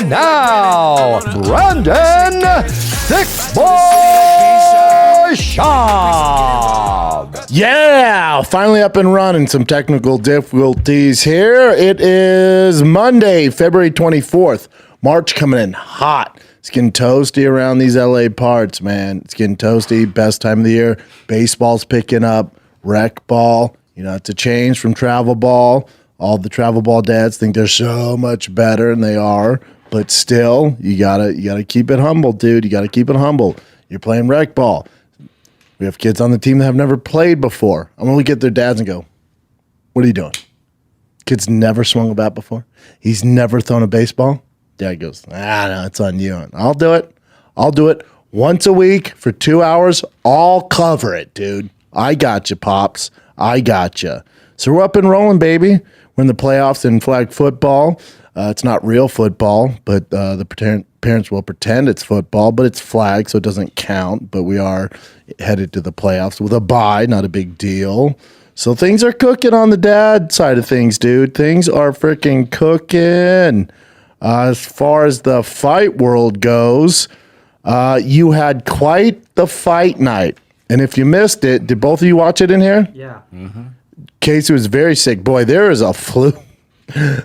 And now, Brandon Thick Boy Schaub. Yeah, finally up and running. Some technical difficulties here. It is Monday, February 24th. March coming in hot. It's getting toasty around these LA parts, man. It's getting toasty. Best time of the year. Baseball's picking up. Rec ball. You know, it's a change from travel ball. All the travel ball dads think they're so much better, and they are. But still, you gotta keep it humble, dude. You gotta keep it humble. You're playing rec ball. We have kids on the team that have never played before. I'm gonna look at their dads and go, "What are you doing?" Kid's never swung a bat before. He's never thrown a baseball. Dad goes, no, it's on you. I'll do it. I'll do it once a week for 2 hours. I'll cover it, dude. I got you, Pops. I got you. So we're up and rolling, baby. We're in the playoffs in flag football. It's not real football, but the parents will pretend it's football, but it's flag, so it doesn't count. But we are headed to the playoffs with a bye, not a big deal. So things are cooking on the dad side of things, dude. Things are freaking cooking. As far as the fight world goes, you had quite the fight night. And if you missed it, did both of you watch it in here? Yeah. Mm-hmm. Casey was very sick. Boy, there is a flu.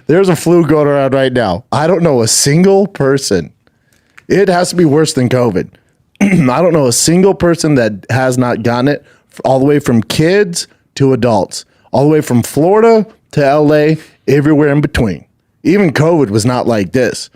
There's a flu going around right now. I don't know a single person. It has to be worse than COVID. I don't know a single person that has not gotten it, all the way from kids to adults, all the way from Florida to LA, everywhere in between. Even COVID was not like this.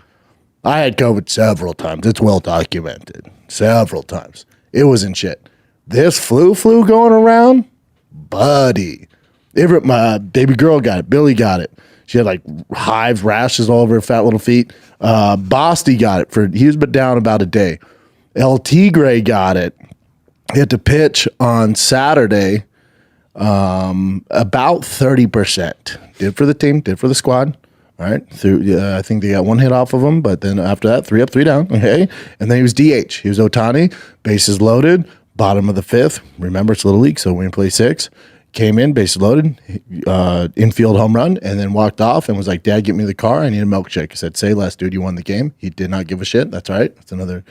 I had COVID several times. It's well documented. Several times. It wasn't shit. This flu going around, buddy. My baby girl got it. Billy got it. She had like hives, rashes all over her fat little feet. Bosty got it. He was down about a day. LT Gray got it. He had to pitch on Saturday. About 30%. Did for the team, did for the squad. All right. I think they got one hit off of him, but then after that, 3 up, 3 down. Okay. And then he was DH. He was Ohtani, bases loaded, bottom of the 5th. Remember, it's Little League, so we play 6. Came in, bases loaded, infield home run, and then walked off and was like, "Dad, get me the car. I need a milkshake." I said, "Say less, dude. You won the game." He did not give a shit. That's all right. That's another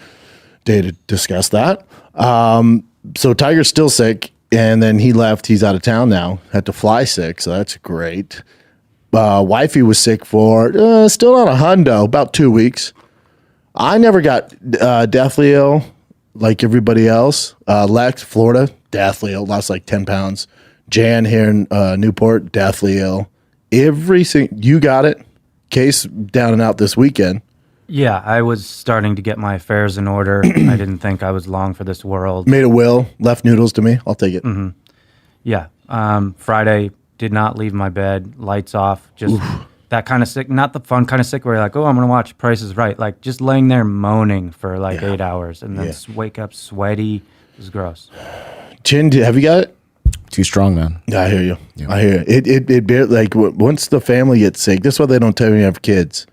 day to discuss that. So Tiger's still sick, and then he left. He's out of town now. Had to fly sick, so that's great. Wifey was sick for still not a hundo, about 2 weeks. I never got deathly ill like everybody else. Lex, Florida, deathly ill, lost like 10 pounds. Jan here in Newport, deathly ill. You got it. Case down and out this weekend. Yeah, I was starting to get my affairs in order. I didn't think I was long for this world. Made a will, left noodles to me. I'll take it. Mm-hmm. Yeah. Friday, did not leave my bed, lights off, just that kind of sick, not the fun kind of sick where you're like, oh, I'm going to watch Price is Right. Like just laying there moaning for like 8 hours and then wake up sweaty. It was gross. Chin, have you got it? Too strong, man. Yeah, I hear you. Yeah. I hear it. Like once the family gets sick, that's why they don't tell you have kids.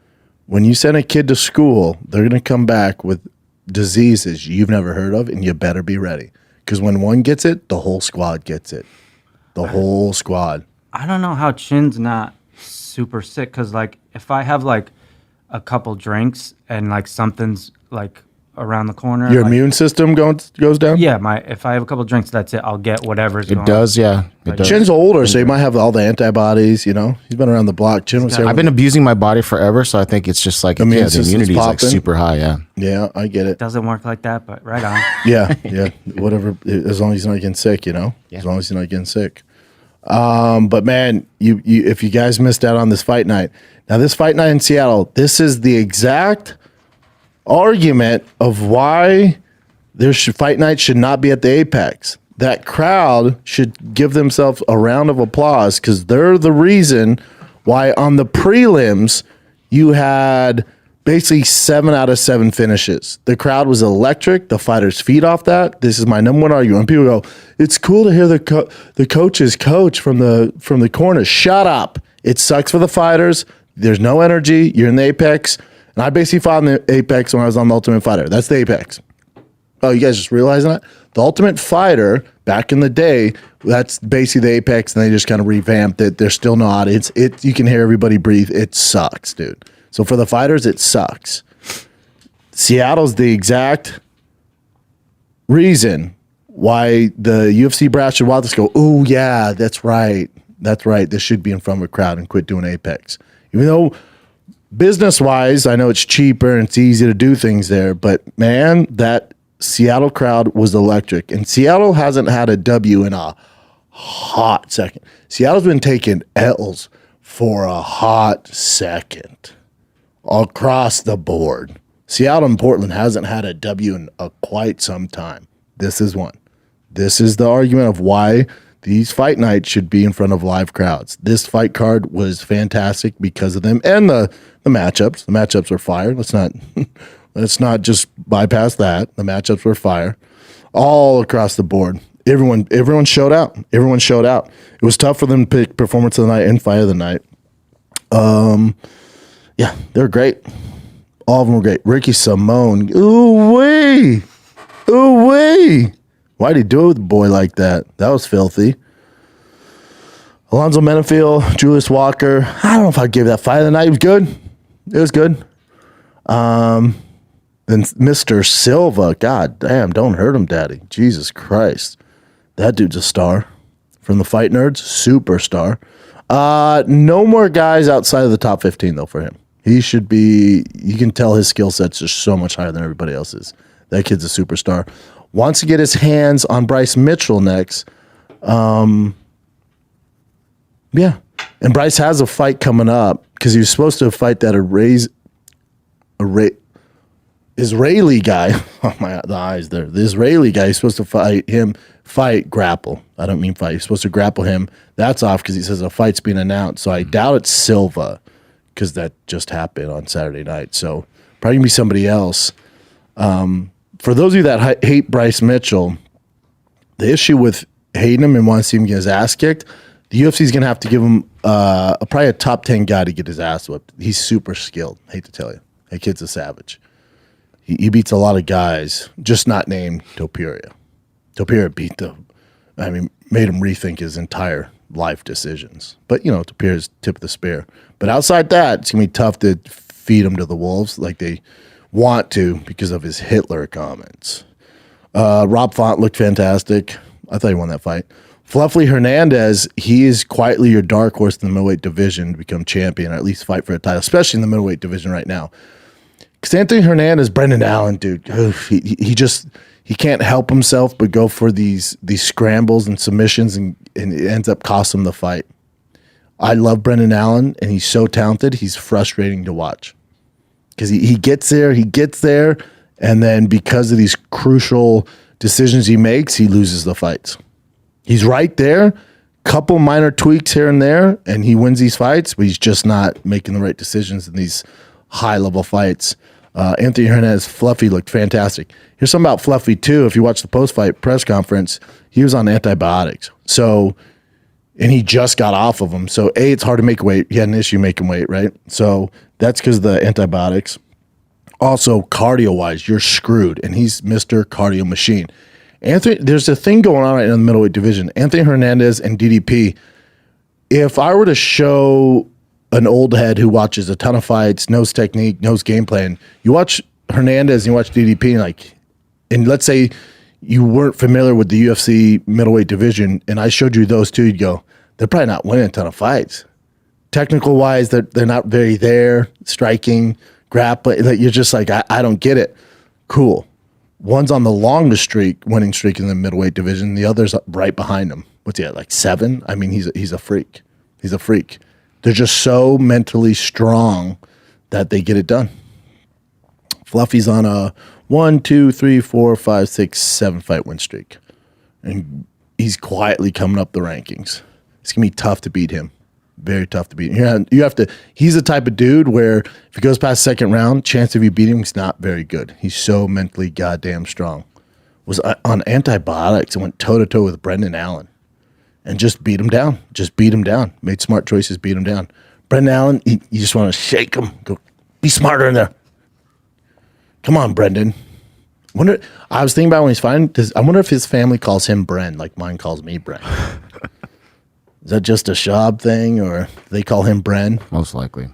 When you send a kid to school, they're going to come back with diseases you've never heard of, and you better be ready. Because when one gets it, the whole squad gets it. The whole squad. I don't know how Chin's not super sick, because like if I have like a couple drinks and like something's like around the corner, your like, immune system goes down. Yeah, if I have a couple drinks, that's it. I'll get whatever's going on. It does, yeah. It does. Chin's older, so he might have all the antibodies. You know, he's been around the block. Chin was. I've been abusing my body forever, so I think it's just like the immunity is like super high. Yeah. Yeah, I get it. Doesn't work like that, but right on. yeah. Whatever. As long as he's not getting sick, you know. Yeah. As long as he's not getting sick. But man, you if you guys missed out on this fight night, now this fight night in Seattle, this is the exact argument of why fight night should not be at the Apex. That crowd should give themselves a round of applause because they're the reason why on the prelims you had basically 7 out of 7 finishes. The crowd was electric. The fighters feed off that. This is my number one argument. People go, "It's cool to hear the coaches coach from the corner." Shut up. It sucks for the fighters. There's no energy. You're in the Apex. And I basically fought in the Apex when I was on the Ultimate Fighter. That's the Apex. Oh, you guys just realizing that? The Ultimate Fighter, back in the day, that's basically the Apex, and they just kind of revamped it. There's still no audience. You can hear everybody breathe. It sucks, dude. So for the fighters, it sucks. Seattle's the exact reason why the UFC brass should watch this go, oh, yeah, that's right. That's right. This should be in front of a crowd and quit doing Apex. Even though business-wise, I know it's cheaper and it's easy to do things there, but, man, that Seattle crowd was electric. And Seattle hasn't had a W in a hot second. Seattle's been taking L's for a hot second across the board. Seattle and Portland hasn't had a W in quite some time. This is one. This is the argument of why these fight nights should be in front of live crowds. This fight card was fantastic because of them and the matchups. The matchups were fire. Let's not just bypass that. The matchups were fire all across the board. Everyone showed out. Everyone showed out. It was tough for them to pick performance of the night and fight of the night. Yeah, they were great. All of them were great. Ricky Simone. Ooh-wee. Ooh-wee. Why'd he do it with a boy like that? That was filthy. Alonzo Menefiel, Julius Walker. I don't know if I'd give that fight of the night. It was good. It was good. Then Mr. Silva. God damn, don't hurt him, Daddy. Jesus Christ. That dude's a star. From the Fight Nerds, superstar. No more guys outside of the top 15, though, for him. He should be, you can tell his skill set's just so much higher than everybody else's. That kid's a superstar. Wants to get his hands on Bryce Mitchell next. Yeah. And Bryce has a fight coming up because he was supposed to fight that Israeli guy. Oh, the eyes there. The Israeli guy, he's supposed to grapple. I don't mean fight. He's supposed to grapple him. That's off because he says a fight's being announced. So I doubt it's Silva because that just happened on Saturday night. So probably going to be somebody else. For those of you that hate Bryce Mitchell, the issue with hating him and want to see him get his ass kicked, the UFC is going to have to give him probably a top 10 guy to get his ass whipped. He's super skilled. Hate to tell you. That kid's a savage. He beats a lot of guys, just not named Topuria. Topuria made him rethink his entire life decisions. But, Topuria's tip of the spear. But outside that, it's going to be tough to feed him to the wolves like they want to because of his Hitler comments. Rob Font looked fantastic. I thought he won that fight. Fluffy Hernandez, he is quietly your dark horse in the middleweight division to become champion, or at least fight for a title, especially in the middleweight division right now. Because Anthony Hernandez, Brendan Allen, dude, he can't help himself but go for these scrambles and submissions, and it ends up costing him the fight. I love Brendan Allen, and he's so talented. He's frustrating to watch because he gets there, and then because of these crucial decisions he makes, he loses the fights. He's right there, couple minor tweaks here and there, and he wins these fights, but he's just not making the right decisions in these high-level fights. Anthony Hernandez, Fluffy looked fantastic. Here's something about Fluffy, too. If you watch the post-fight press conference, he was on antibiotics. So, and he just got off of them. So, A, it's hard to make weight. He had an issue making weight, right? So, that's because of the antibiotics. Also, cardio-wise, you're screwed, and he's Mr. Cardio Machine. There's a thing going on right now in the middleweight division. Anthony Hernandez and DDP, if I were to show an old head who watches a ton of fights, knows technique, knows game plan, you watch Hernandez and you watch DDP, and let's say you weren't familiar with the UFC middleweight division, and I showed you those two, you'd go, they're probably not winning a ton of fights. Technical wise, they're not very there, striking, grappling. You're just like, I don't get it. Cool. One's on the longest winning streak in the middleweight division. The other's right behind him. What's he at, like 7? I mean, he's a freak. He's a freak. They're just so mentally strong that they get it done. Fluffy's on a 1, 2, 3, 4, 5, 6, 7 fight win streak. And he's quietly coming up the rankings. It's going to be tough to beat him. Very tough to beat. He's the type of dude where if he goes past second round, chance of you beating him is not very good. He's so mentally goddamn strong. Was on antibiotics and went toe-to-toe with Brendan Allen and just beat him down. Made smart choices, beat him down. Brendan Allen, you just want to shake him. Go, be smarter in there. Come on, Brendan. I was thinking about when he's fighting, I wonder if his family calls him Bren like mine calls me Bren. Is that just a Schaub thing, or they call him Bren? Most likely.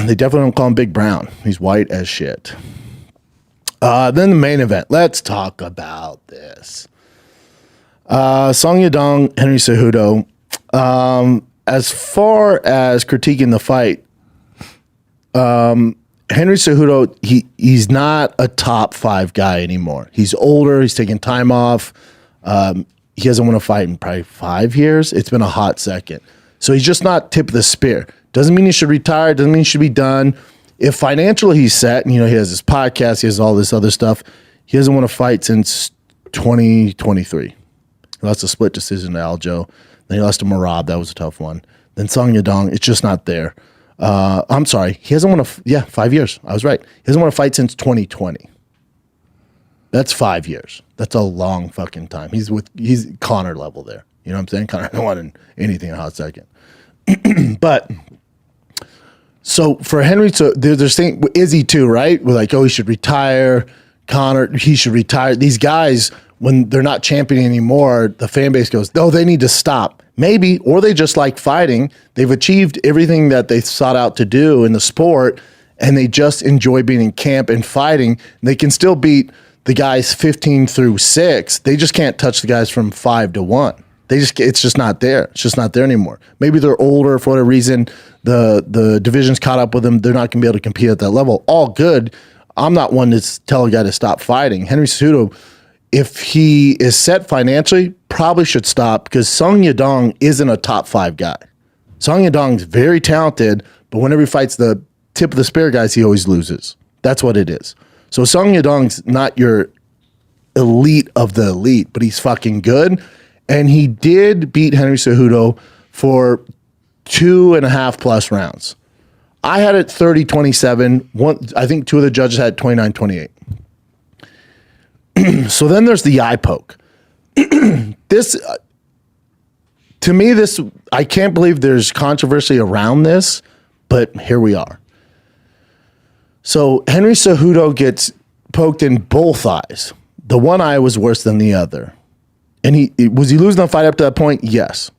They definitely don't call him Big Brown. He's white as shit. Then the main event. Let's talk about this. Song Yadong, Henry Cejudo. As far as critiquing the fight, Henry Cejudo, he's not a top 5 guy anymore. He's older. He's taking time off. He hasn't won a fight in probably 5 years. It's been a hot second. So he's just not tip of the spear. Doesn't mean he should retire. Doesn't mean he should be done. If financially he's set, and he has his podcast, he has all this other stuff, he hasn't won a fight since 2023. He lost a split decision to Aljo. Then he lost to Marab. That was a tough one. Then Song Yadong, it's just not there. I'm sorry. He hasn't won 5 years. I was right. He hasn't won a fight since 2020. That's 5 years. That's a long fucking time. He's Connor level there. You know what I'm saying? Connor don't want anything in a hot second. But so for Henry, so there's thing Izzy too, right? We're like, he should retire. Connor, he should retire. These guys, when they're not championing anymore, the fan base goes, they need to stop. Maybe, or they just like fighting. They've achieved everything that they sought out to do in the sport, and they just enjoy being in camp and fighting. They can still beat the guys 15 through 6. They just can't touch the guys from 5 to 1. It's just not there. It's just not there anymore. Maybe they're older for whatever reason. The division's caught up with them. They're not going to be able to compete at that level. All good. I'm not one to tell a guy to stop fighting. Henry Cejudo, if he is set financially, probably should stop because Song Yadong isn't a top 5 guy. Song Yadong's very talented, but whenever he fights the tip of the spear guys, he always loses. That's what it is. So Song Yadong's not your elite of the elite, but he's fucking good. And he did beat Henry Cejudo for 2.5 plus rounds. I had it 30-27. I think 2 of the judges had 29-28. So then there's the eye poke. This, to me, I can't believe there's controversy around this, but here we are. So Henry Cejudo gets poked in both eyes. The one eye was worse than the other. And was he losing the fight up to that point? Yes.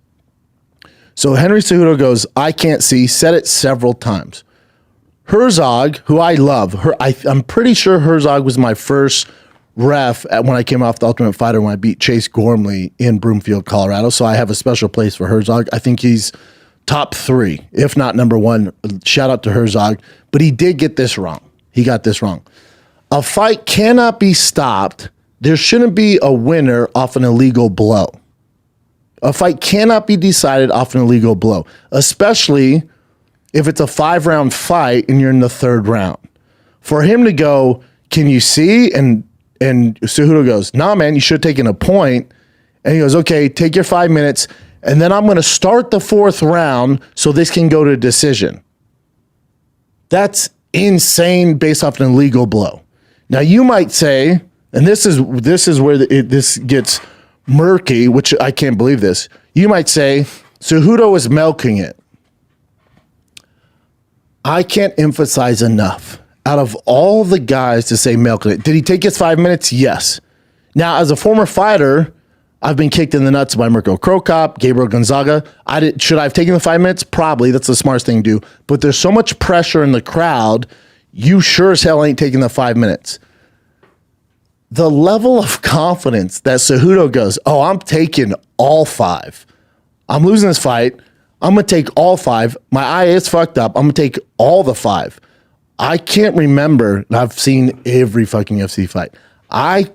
So Henry Cejudo goes, I can't see, said it several times. Herzog, who I love, I'm pretty sure Herzog was my first ref when I came off the Ultimate Fighter when I beat Chase Gormley in Broomfield, Colorado. So I have a special place for Herzog. I think he's top 3, if not number 1. Shout out to Herzog. But he did get this wrong. He got this wrong. A fight cannot be stopped. There shouldn't be a winner off an illegal blow. A fight cannot be decided off an illegal blow, especially if it's a 5-round fight and you're in the 3rd round. For him to go, can you see? And Cejudo goes, nah, man, you should have taken a point. And he goes, okay, take your 5 minutes, and then I'm going to start the 4th round so this can go to decision. That's insane based off an illegal blow. Now, you might say, and this is where this gets murky, which I can't believe this. You might say, Cejudo is milking it. I can't emphasize enough. Out of all the guys to say milking it, did he take his 5 minutes? Yes. Now, as a former fighter, I've been kicked in the nuts by Mirko Krokop, Gabriel Gonzaga. Should I have taken the 5 minutes? Probably. That's the smartest thing to do. But there's so much pressure in the crowd, you sure as hell ain't taking the 5 minutes. The level of confidence that Cejudo goes, I'm taking all 5. I'm losing this fight. I'm going to take all 5. My eye is fucked up. I'm going to take all the 5. I can't remember. I've seen every fucking UFC fight. I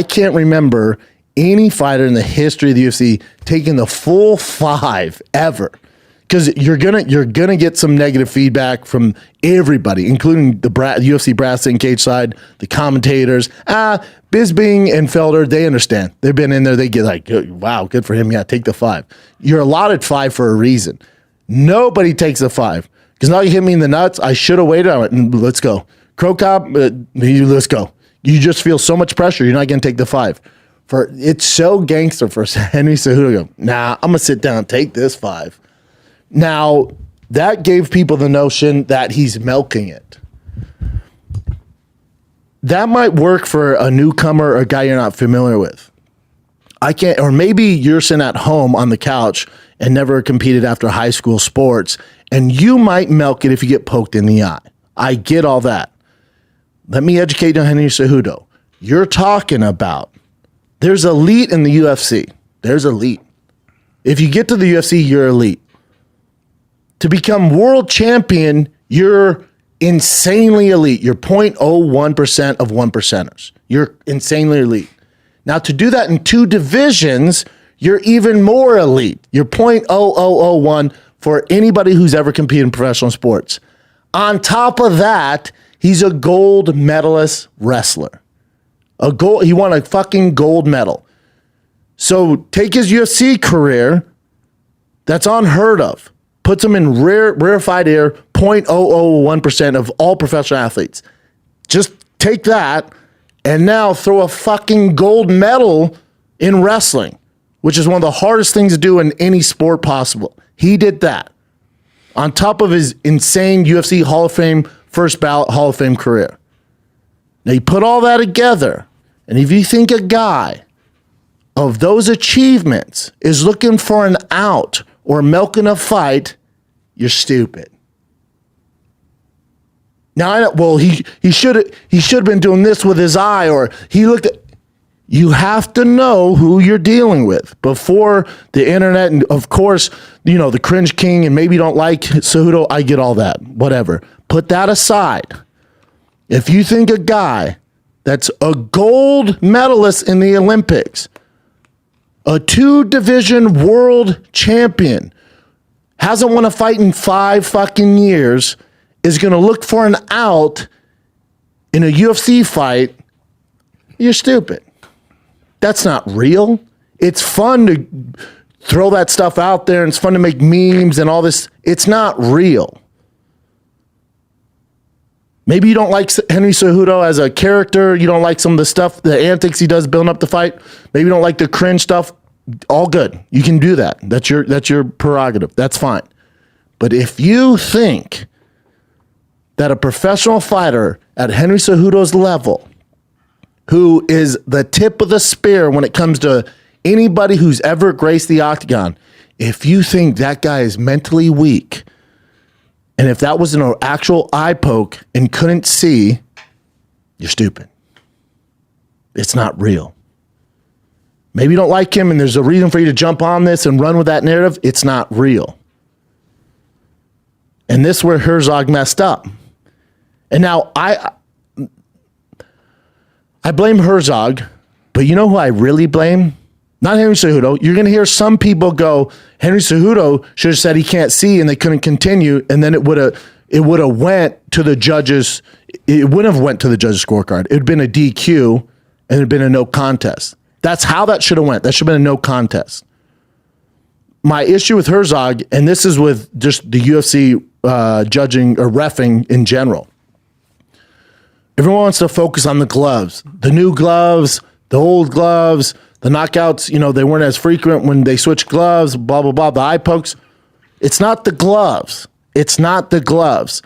can't remember any fighter in the history of the UFC taking the full 5 ever. Because you're gonna get some negative feedback from everybody, including the UFC brass and cage side, the commentators. Bisping and Felder, they understand. They've been in there. They get like, wow, good for him. Yeah, take the 5. You're allotted 5 for a reason. Nobody takes the 5 because now you hit me in the nuts. I should have waited. I went, let's go, Krokop. Let's go. You just feel so much pressure. You're not gonna take the 5. It's so gangster for Henry Cejudo to go, nah, I'm gonna sit down and take this 5. Now, that gave people the notion that he's milking it. That might work for a newcomer or a guy you're not familiar with. Or maybe you're sitting at home on the couch and never competed after high school sports, And you might milk it if you get poked in the eye. I get all that. Let me educate you on Henry Cejudo. You're talking about, there's elite in the UFC. There's elite. If you get to the UFC, you're elite. To become world champion, you're insanely elite. You're 0.01% of 1%ers. You're insanely elite. Now, to do that in 2 divisions, you're even more elite. You're 0.0001 for anybody who's ever competed in professional sports. On top of that, he's a gold medalist wrestler. He won a fucking gold medal. So take his UFC career, that's unheard of. Puts him in rarefied air, 0.001% of all professional athletes. Just take that and now throw a fucking gold medal in wrestling, which is one of the hardest things to do in any sport possible. He did that on top of his insane UFC Hall of Fame, first ballot Hall of Fame career. Now you put all that together, and if you think a guy of those achievements is looking for an out or milking a fight, you're stupid. Now, he should have been doing this with his eye, or he looked at. You have to know who you're dealing with before the internet, and of course, the cringe king, and maybe you don't like Cejudo. I get all that. Whatever. Put that aside. If you think a guy that's a gold medalist in the Olympics, a 2-division world champion, hasn't won a fight in 5 fucking years, is going to look for an out in a UFC fight, you're stupid. That's not real. It's fun to throw that stuff out there, and it's fun to make memes and all this. It's not real. Maybe you don't like Henry Cejudo as a character. You don't like some of the stuff, the antics he does building up the fight. Maybe you don't like the cringe stuff. All good. You can do that. That's your prerogative. That's fine. But if you think that a professional fighter at Henry Cejudo's level, who is the tip of the spear when it comes to anybody who's ever graced the octagon, if you think that guy is mentally weak, and if that was an actual eye poke and couldn't see, you're stupid. It's not real. Maybe you don't like him and there's a reason for you to jump on this and run with that narrative. It's not real. And this is where Herzog messed up. And now I blame Herzog, but you know who I really blame? Not Henry Cejudo. You're going to hear some people go, Henry Cejudo should have said he can't see and they couldn't continue, and then it would have went to the judges. It wouldn't have went to the judges' scorecard. It would have been a DQ and it would have been a no contest. That's how that should have went. That should have been a no contest. My issue with Herzog, and this is with just the UFC judging or reffing in general, everyone wants to focus on the gloves, the new gloves, the old gloves, the knockouts. They weren't as frequent when they switched gloves, blah, blah, blah, the eye pokes. It's not the gloves. It's not the gloves.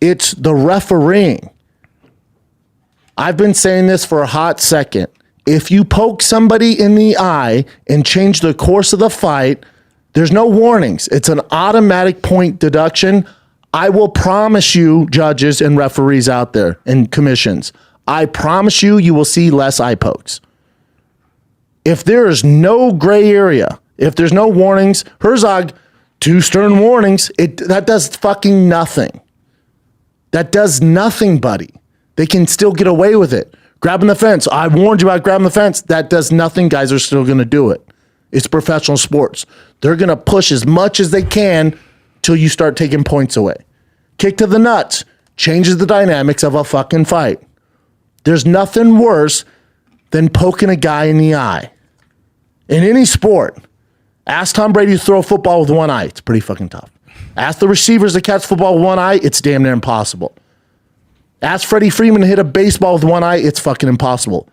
It's the refereeing. I've been saying this for a hot second. If you poke somebody in the eye and change the course of the fight, there's no warnings. It's an automatic point deduction. I will promise you, judges and referees out there and commissions, I promise you will see less eye pokes. If there is no gray area, if there's no warnings, Herzog, 2 stern warnings, that does fucking nothing. That does nothing, buddy. They can still get away with it. Grabbing the fence. I warned you about grabbing the fence. That does nothing. Guys are still going to do it. It's professional sports. They're going to push as much as they can till you start taking points away. Kick to the nuts changes the dynamics of a fucking fight. There's nothing worse than poking a guy in the eye. In any sport, ask Tom Brady to throw a football with one eye. It's pretty fucking tough. Ask the receivers to catch football with one eye. It's damn near impossible. Ask Freddie Freeman to hit a baseball with one eye. It's fucking impossible.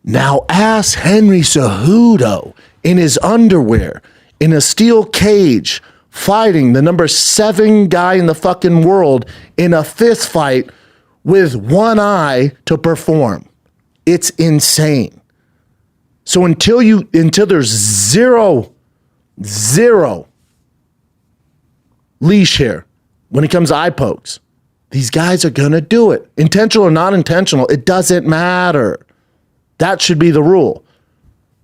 Now ask Henry Cejudo in his underwear, in a steel cage, fighting the number 7 guy in the fucking world in a fist fight with one eye to perform. It's insane. So until there's zero leash here. When it comes to eye pokes, these guys are going to do it. Intentional or non-intentional, it doesn't matter. That should be the rule.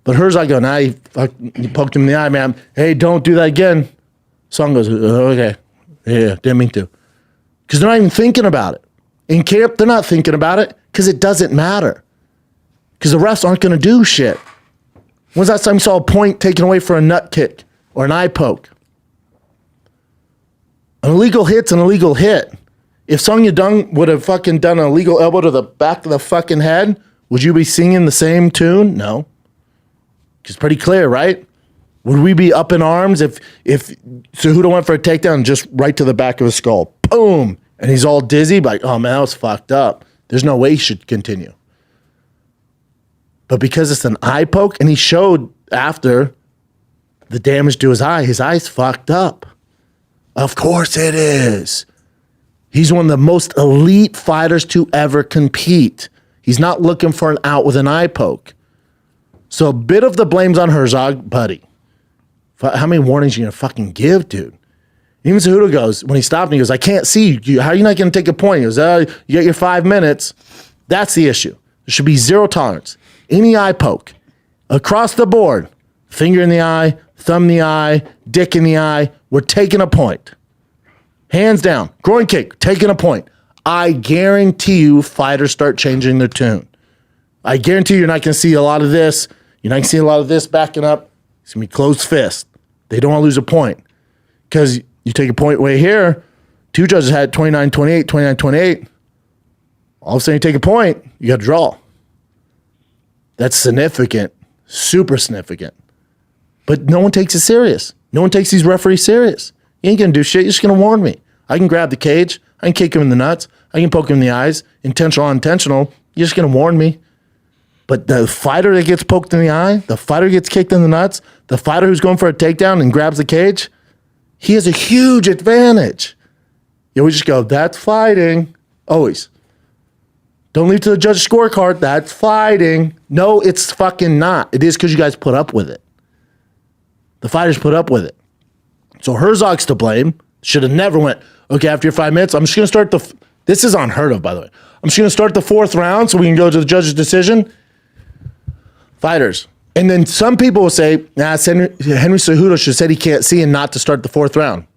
But Herzog go, now you poked him in the eye, man. Hey, don't do that again. Song goes, okay. Yeah, didn't mean to. Because they're not even thinking about it. In camp, they're not thinking about it because it doesn't matter. Because the refs aren't going to do shit. When's the last time you saw a point taken away for a nut kick or an eye poke? An illegal hit's an illegal hit. If Song Yadong would have fucking done an illegal elbow to the back of the fucking head, would you be singing the same tune? No. It's pretty clear, right? Would we be up in arms if Cejudo went for a takedown just right to the back of his skull? Boom! And he's all dizzy, like, oh man, that was fucked up. There's no way he should continue. But because it's an eye poke, and he showed after the damage to his eye's fucked up. Of course it is. He's one of the most elite fighters to ever compete. He's not looking for an out with an eye poke. So a bit of the blame's on Herzog, buddy. How many warnings are you going to fucking give, dude? Even Cejudo goes, when he stopped me, he goes, I can't see you. How are you not going to take a point? He goes, you got your 5 minutes. That's the issue. There should be zero tolerance. Any eye poke, across the board, finger in the eye, thumb in the eye, dick in the eye, we're taking a point. Hands down, groin kick, taking a point. I guarantee you fighters start changing their tune. I guarantee you're not going to see a lot of this. You're not going to see a lot of this backing up. It's going to be closed fist. They don't want to lose a point. Because you take a point away here, 2 judges had 29-28, 29-28. All of a sudden you take a point, you got to draw. That's significant, super significant. But no one takes it serious. No one takes these referees serious. You ain't going to do shit. You're just going to warn me. I can grab the cage. I can kick him in the nuts. I can poke him in the eyes. Intentional, unintentional. You're just going to warn me. But the fighter that gets poked in the eye, the fighter who gets kicked in the nuts, the fighter who's going for a takedown and grabs the cage, he has a huge advantage. You always just go, that's fighting. Always. Don't leave to the judge's scorecard. That's fighting. No, it's fucking not. It is because you guys put up with it. The fighters put up with it. So Herzog's to blame. Should have never went, okay, after your 5 minutes, I'm just going to start this is unheard of, by the way. I'm just going to start the 4th round so we can go to the judge's decision. Fighters. And then some people will say, nah, Henry Cejudo should have said he can't see and not to start the 4th round.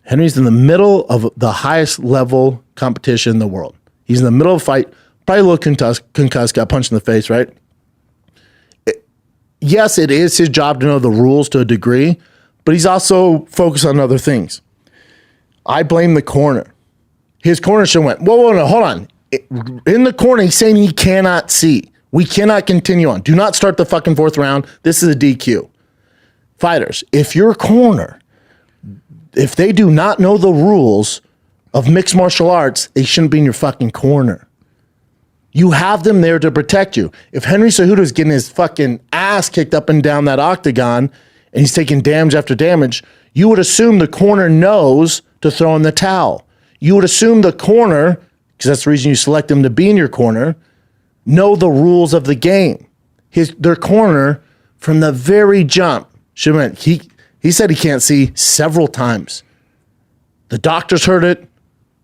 Henry's in the middle of the highest level competition in the world. He's in the middle of a fight, probably a little concussed, got punched in the face, right? Yes, it is his job to know the rules to a degree, but he's also focused on other things. I blame the corner. His corner should have went, whoa, no, hold on. In the corner, he's saying he cannot see. We cannot continue on. Do not start the fucking 4th round. This is a DQ. Fighters, if your corner, if they do not know the rules of mixed martial arts, they shouldn't be in your fucking corner. You have them there to protect you. If Henry Cejudo is getting his fucking ass kicked up and down that octagon and he's taking damage after damage, you would assume the corner knows to throw in the towel. You would assume the corner, because that's the reason you select them to be in your corner, know the rules of the game. Their corner, from the very jump, should have went, he said he can't see several times. The doctors heard it.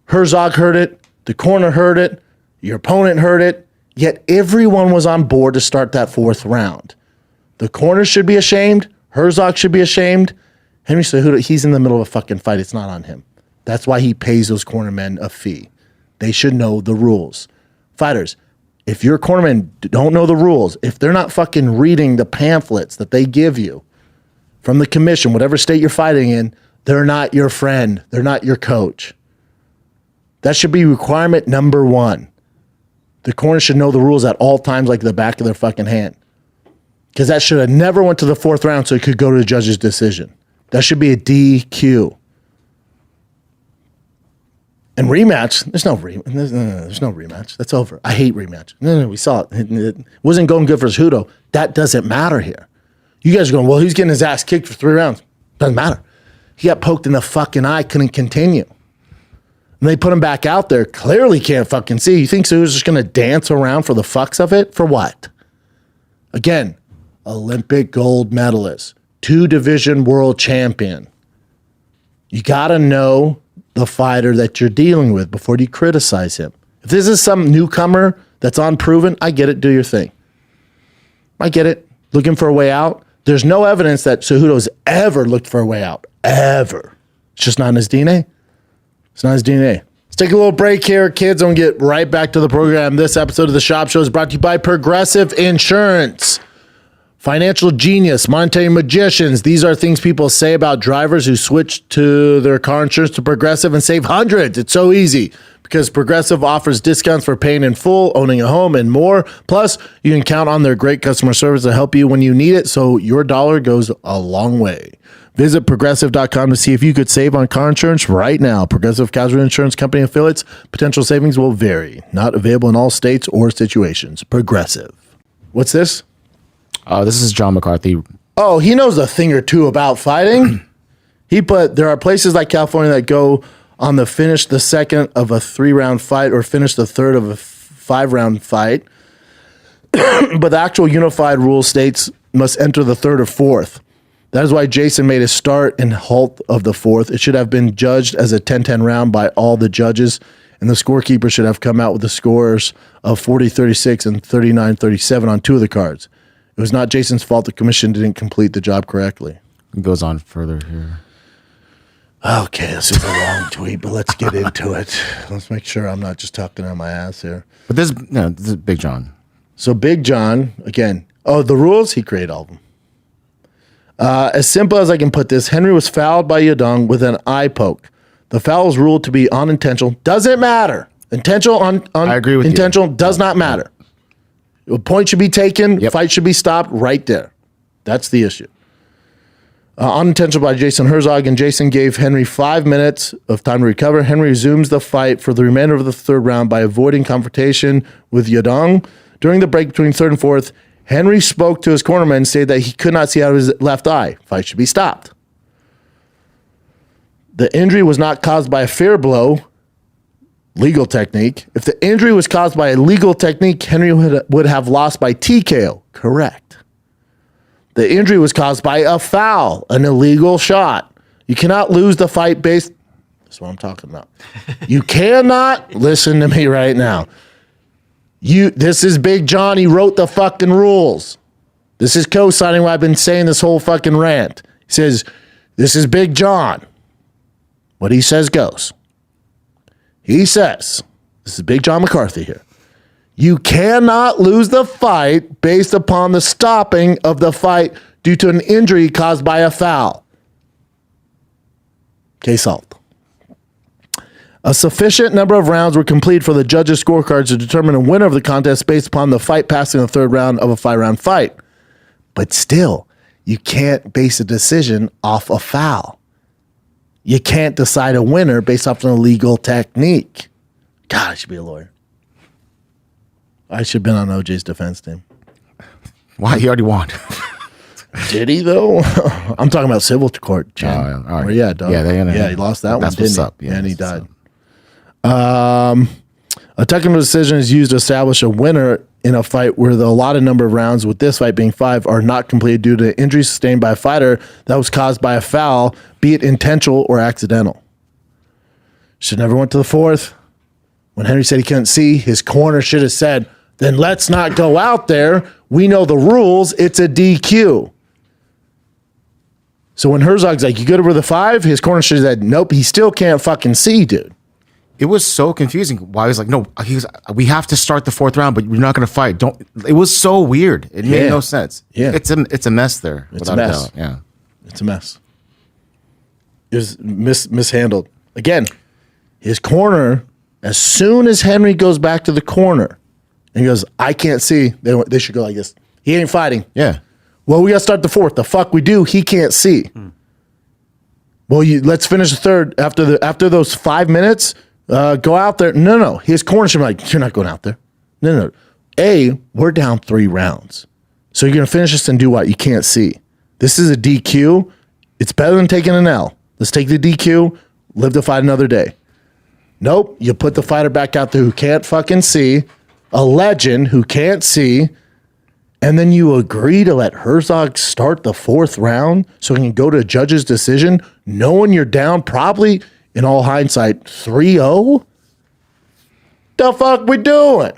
Herzog heard it. The corner heard it. Your opponent heard it. Yet everyone was on board to start that 4th round. The corner should be ashamed. Herzog should be ashamed. Henry Cejudo, he's in the middle of a fucking fight. It's not on him. That's why he pays those cornermen a fee. They should know the rules. Fighters, if your cornermen don't know the rules, if they're not fucking reading the pamphlets that they give you from the commission, whatever state you're fighting in, they're not your friend. They're not your coach. That should be requirement number 1. The corner should know the rules at all times like the back of their fucking hand. Because that should have never went to the 4th round so it could go to the judge's decision. That should be a DQ. And rematch, there's no rematch. That's over. I hate rematch. No, we saw it. It wasn't going good for Cejudo. That doesn't matter here. You guys are going, well, he's getting his ass kicked for 3 rounds. Doesn't matter. He got poked in the fucking eye, couldn't continue. And they put him back out there, clearly can't fucking see. You think Cejudo's just going to dance around for the fucks of it? For what? Again, Olympic gold medalist, 2-division world champion. You got to know the fighter that you're dealing with before you criticize him. If this is some newcomer that's unproven, I get it. Do your thing. I get it. Looking for a way out. There's no evidence that Cejudo's ever looked for a way out. Ever. It's just not in his DNA. It's not his DNA. Let's take a little break here, kids, and we'll get right back to the program. This episode of the Schaub Show is brought to you by Progressive Insurance. Financial genius, monetary magicians. These are things people say about drivers who switch to their car insurance to Progressive and save hundreds. It's so easy because Progressive offers discounts for paying in full, owning a home, and more. Plus, you can count on their great customer service to help you when you need it, so your dollar goes a long way. Visit Progressive.com to see if you could save on car insurance right now. Progressive Casualty Insurance Company affiliates. Potential savings will vary. Not available in all states or situations. Progressive. What's this? This is John McCarthy. Oh, he knows a thing or two about fighting. There are places like California that go on the finish the second of a 3-round fight or finish the third of a 5-round fight. But the actual unified rule states must enter the third or fourth. That is why Jason made a start and halt of the fourth. It should have been judged as a 10-10 round by all the judges, and the scorekeeper should have come out with the scores of 40-36 and 39-37 on 2 of the cards. It was not Jason's fault the commission didn't complete the job correctly. It goes on further here. Okay, this is a long tweet, but let's get into it. Let's make sure I'm not just talking on my ass here. But this is Big John. So Big John, again, the rules, he created all of them. As simple as I can put this, Henry was fouled by Yadong with an eye poke. The foul was ruled to be unintentional. Doesn't matter. Intentional, I agree with intentional does not matter. A point should be taken. Yep. Fight should be stopped right there. That's the issue. Unintentional by Jason Herzog, and Jason gave Henry 5 minutes of time to recover. Henry resumes the fight for the remainder of the third round by avoiding confrontation with Yadong. During the break between third and fourth, Henry spoke to his cornerman and stated that he could not see out of his left eye. Fight should be stopped. The injury was not caused by a fair blow. Legal technique. If the injury was caused by a legal technique, Henry would have lost by TKO. Correct. The injury was caused by a foul, an illegal shot. You cannot lose the fight based. That's what I'm talking about. You cannot listen to me right now. This is Big John. He wrote the fucking rules. This is co-signing what I've been saying this whole fucking rant. He says, this is Big John. What he says goes. He says, this is Big John McCarthy here. You cannot lose the fight based upon the stopping of the fight due to an injury caused by a foul. Case solved. A sufficient number of rounds were complete for the judges' scorecards to determine a winner of the contest based upon the fight passing the third round of a 5-round fight. But still, you can't base a decision off a foul. You can't decide a winner based off an illegal technique. God, I should be a lawyer. I should have been on OJ's defense team. Why? He already won. Did he, though? I'm talking about civil court, Jen. All right. Where, yeah, dog. Yeah, he lost that one, that's didn't what's he? up. Yeah, and he died. A technical decision is used to establish a winner in a fight where the allotted number of rounds, with this fight being 5, are not completed due to injury sustained by a fighter that was caused by a foul, be it intentional or accidental. Should never went to the fourth. When Henry said he couldn't see, his corner should have said, then let's not go out there. We know the rules. It's a DQ. So when Herzog's like, you good over the 5? His corner should have said, nope, he still can't fucking see, dude. It was so confusing. Why he was like, no, we have to start the 4th round, but we're not going to fight. It was so weird. It made no sense. Yeah. It's a mess there. It's a mess. Doubt. Yeah. It's a mess. It was mishandled. Again, his corner, as soon as Henry goes back to the corner and he goes, I can't see, they should go like this. He ain't fighting. Yeah. Well, we got to start the 4th. The fuck we do? He can't see. Well, let's finish the 3rd. After those 5 minutes, go out there. No. His corner should be like, you're not going out there. No. We're down 3 rounds. So you're going to finish this and do what? You can't see. This is a DQ. It's better than taking an L. Let's take the DQ, live to fight another day. Nope. You put the fighter back out there who can't fucking see, a legend who can't see, and then you agree to let Herzog start the 4th round so he can go to a judge's decision, knowing you're down probably, in all hindsight, 3-0? The fuck we doing?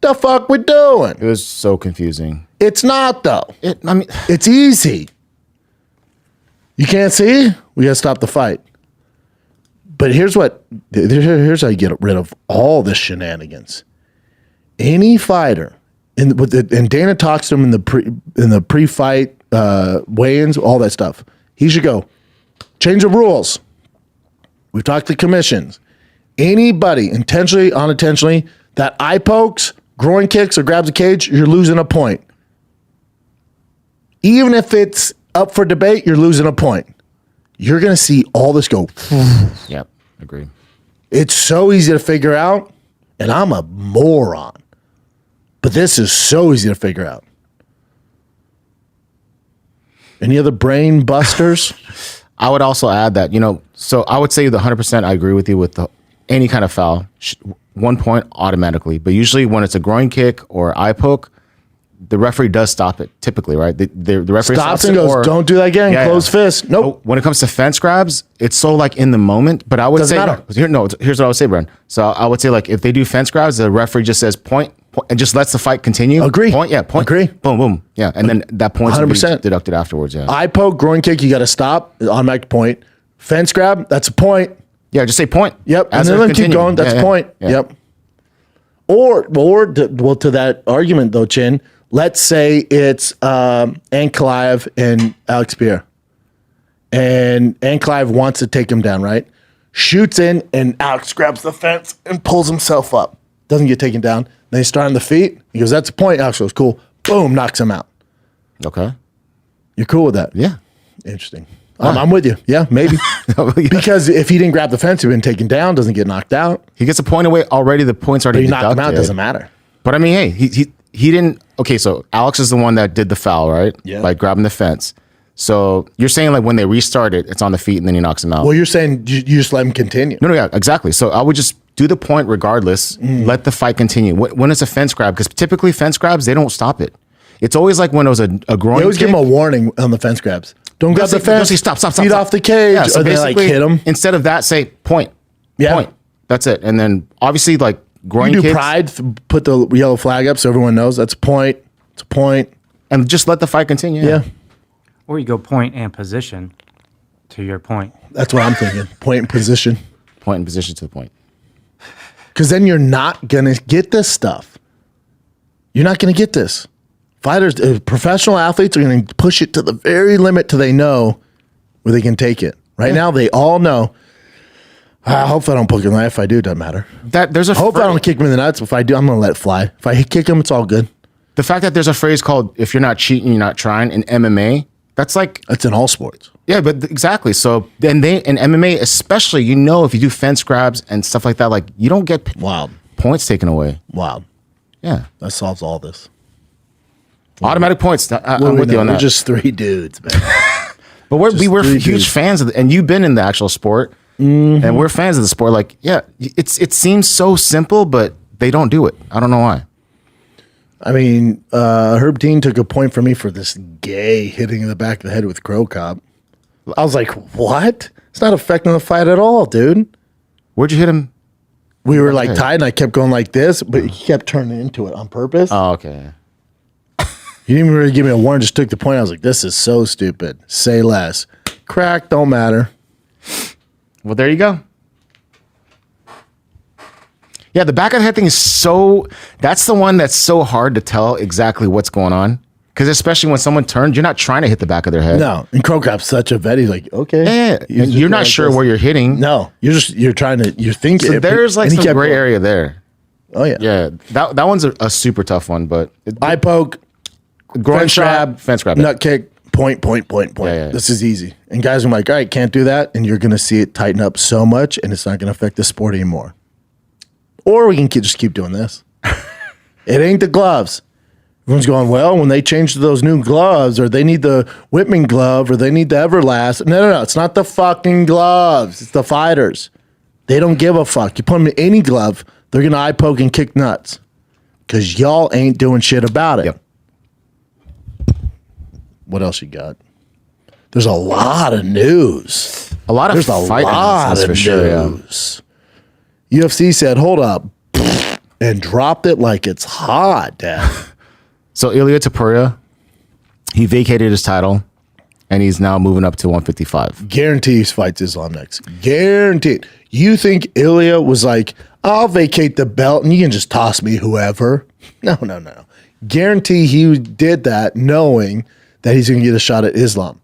The fuck we doing? It was so confusing. It's not, though. I mean, It's easy. You can't see? We got to stop the fight. But here's how you get rid of all this shenanigans. Any fighter, and Dana talks to him in the pre-fight weigh-ins, all that stuff. He should go, change the rules. We've talked to commissions. Anybody, intentionally, unintentionally, that eye pokes, groin kicks, or grabs a cage, you're losing a point. Even if it's up for debate, you're losing a point. You're going to see all this go. yep, agreed. It's so easy to figure out, and I'm a moron. But this is so easy to figure out. Any other brain busters? I would also add that, so I would say the 100% I agree with you with any kind of foul, 1 point automatically. But usually when it's a groin kick or eye poke, the referee does stop it typically, right? The referee stops and goes, don't do that again. Close fist. Nope. When it comes to fence grabs, it's so like in the moment. But I would Doesn't say, matter. here's what I would say, Brian. So I would say like if they do fence grabs, the referee just says point and just lets the fight continue. Agree. Point. Agree. Boom, boom. Yeah. And then that point's 100%. deducted afterwards. Yeah. Eye poke, groin kick, you got to stop. Automatic point. Fence grab, that's a point. Yeah. Just say point. Yep. As And then they're keep continuing. going. That's a point. Yeah. Yep. Or to that argument though, Chin, let's say it's Ankalaev and Alex Pierre. And Ankalaev wants to take him down, right? Shoots in, and Alex grabs the fence and pulls himself up. Doesn't get taken down. Then he starts on the feet. He goes, that's a point. Alex goes, cool. Boom, knocks him out. Okay. You're cool with that? Yeah. Interesting. I'm with you. Yeah, maybe. Because if he didn't grab the fence, he'd been taken down, doesn't get knocked out. He gets a point away already. The point's already But you knocked him out, deducted. doesn't matter. But I mean, hey, he didn't. Okay, so Alex is the one that did the foul, right? Yeah. By grabbing the fence. So you're saying like when they restart it, it's on the feet and then he knocks him out. Well, you're saying you just let him continue. No, yeah, exactly. So I would just do the point regardless. Let the fight continue. When it's a fence grab, because typically fence grabs, they don't stop it. It's always like when it was a groin. They always kick. give him a warning on the fence grabs. Don't grab the fence. Say, stop. Feet stop. off the cage. Yeah, so or they like basically, hit him. Instead of that, say point. Yeah. Point. That's it. And then obviously like groin You do kicks, pride, put the yellow flag up so everyone knows that's a point. It's a point. and just let the fight continue. Yeah. Or you go point and position to your point. That's what I'm thinking. Point and position. Point and position to the point. Because then you're not going to get this stuff. You're not going to get this. Fighters, professional athletes are going to push it to the very limit till they know where they can take it. Right now, they all know. I hope I don't poke him. If I do, it doesn't matter. There's a I hope I don't kick him in the nuts. If I do, I'm going to let it fly. If I kick him, it's all good. The fact that there's a phrase called "if you're not cheating, you're not trying" in MMA. That's like, That's in all sports. yeah, but exactly. So then in MMA, especially, if you do fence grabs and stuff like that, like you don't get Wild. points taken away. Wild. Yeah, That solves all this. automatic points. I'm What do we with you know? on We're we just three dudes, man. But we're three huge dudes. fans of it, and you've been in the actual sport, and we're fans of the sport. Like, yeah, it seems so simple, but they don't do it. I don't know why. I mean, Herb Dean took a point from me for this gay hitting in the back of the head with Crow Cop. I was like, what? It's not affecting the fight at all, dude. Where'd you hit him? We were like tied, and I kept going like this, but he kept turning into it on purpose. Oh, okay. He didn't even really give me a warning, just took the point. I was like, this is so stupid. Say less. Crack, don't matter. Well, there you go. Yeah, the back of the head thing is that's the one that's so hard to tell exactly what's going on. Because especially when someone turns, you're not trying to hit the back of their head. No, and Crow Cop's such a vet. He's like, okay. Yeah, He's and just you're not like sure this. where you're hitting. No, you're thinking. So there's like and he some kept gray going. area there. Oh, yeah. Yeah, that one's a super tough one, but Eye poke, groin fence grab, fence grab. nut kick, point. Yeah. This is easy. And guys are like, all right, can't do that. And you're going to see it tighten up so much, and it's not going to affect the sport anymore. Or we can just keep doing this. It ain't the gloves. Everyone's going, well, when they change to those new gloves, or they need the Whitman glove, or they need the Everlast. No. It's not the fucking gloves. It's the fighters. They don't give a fuck. You put them in any glove, they're going to eye poke and kick nuts. because y'all ain't doing shit about it. Yep. What else you got? There's a lot of news. A lot of There's a fight lot announcements of for sure. Yeah. news. UFC said, hold up, and dropped it like it's hot, Dad. So Ilia Topuria, he vacated his title, and he's now moving up to 155. Guarantees fights Islam next. Guaranteed. You think Ilia was like, I'll vacate the belt and you can just toss me whoever? No. Guarantee he did that knowing that he's going to get a shot at Islam.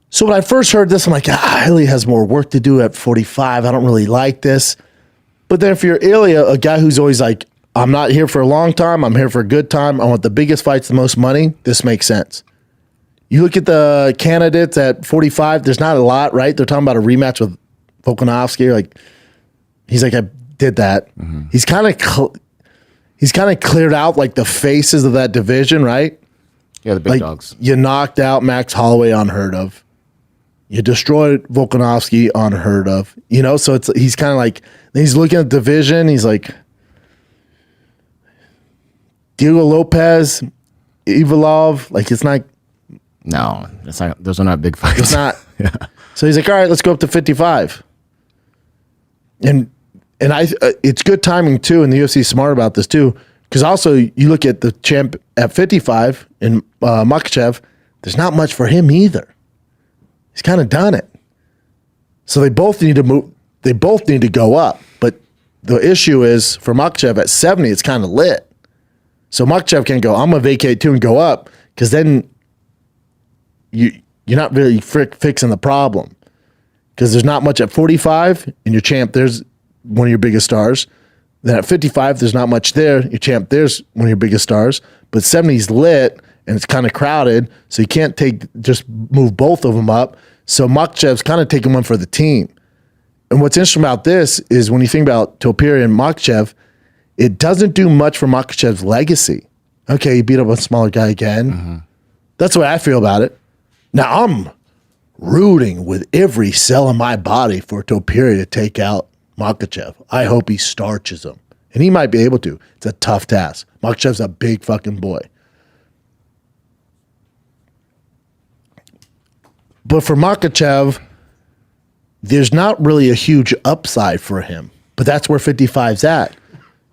So when I first heard this, I'm like, Ilia has more work to do at 45. I don't really like this. But then if you're Ilia, a guy who's always like, I'm not here for a long time. I'm here for a good time. I want the biggest fights, the most money. This makes sense. You look at the candidates at 45, there's not a lot, right? They're talking about a rematch with Volkanovski. Like, he's like, I did that. Mm-hmm. He's kind of cleared out like the faces of that division, right? Yeah, the big dogs. You knocked out Max Holloway, unheard of. You destroyed Volkanovski, unheard of. You know, so he's kind of like, he's looking at the division. He's like, Diego Lopes, Ivalov, like it's not. No, it's not. Those are not big fights. It's not. Yeah. So he's like, all right, let's go up to 55. And it's good timing too, and the UFC is smart about this too, because also you look at the champ at 55 in Makhachev, there's not much for him either. He's kind of done it. So they both need to move. They both need to go up. But the issue is for Makhachev at 70, it's kind of lit. So Makhachev can't go, I'm going to vacate too and go up, because then you're not really fixing the problem. Because there's not much at 45, and your champ, there's one of your biggest stars. Then at 55, there's not much there. Your champ, there's one of your biggest stars. But 70's lit, and it's kind of crowded, so you can't just move both of them up. So Makhachev's kind of taking one for the team. And what's interesting about this is when you think about Topuria and Makhachev, it doesn't do much for Makhachev's legacy. Okay, he beat up a smaller guy again. Mm-hmm. That's the way I feel about it. Now, I'm rooting with every cell in my body for Topuria to take out Makhachev. I hope he starches him. And he might be able to. It's a tough task. Makhachev's a big fucking boy. But for Makhachev, there's not really a huge upside for him. But that's where 55's at.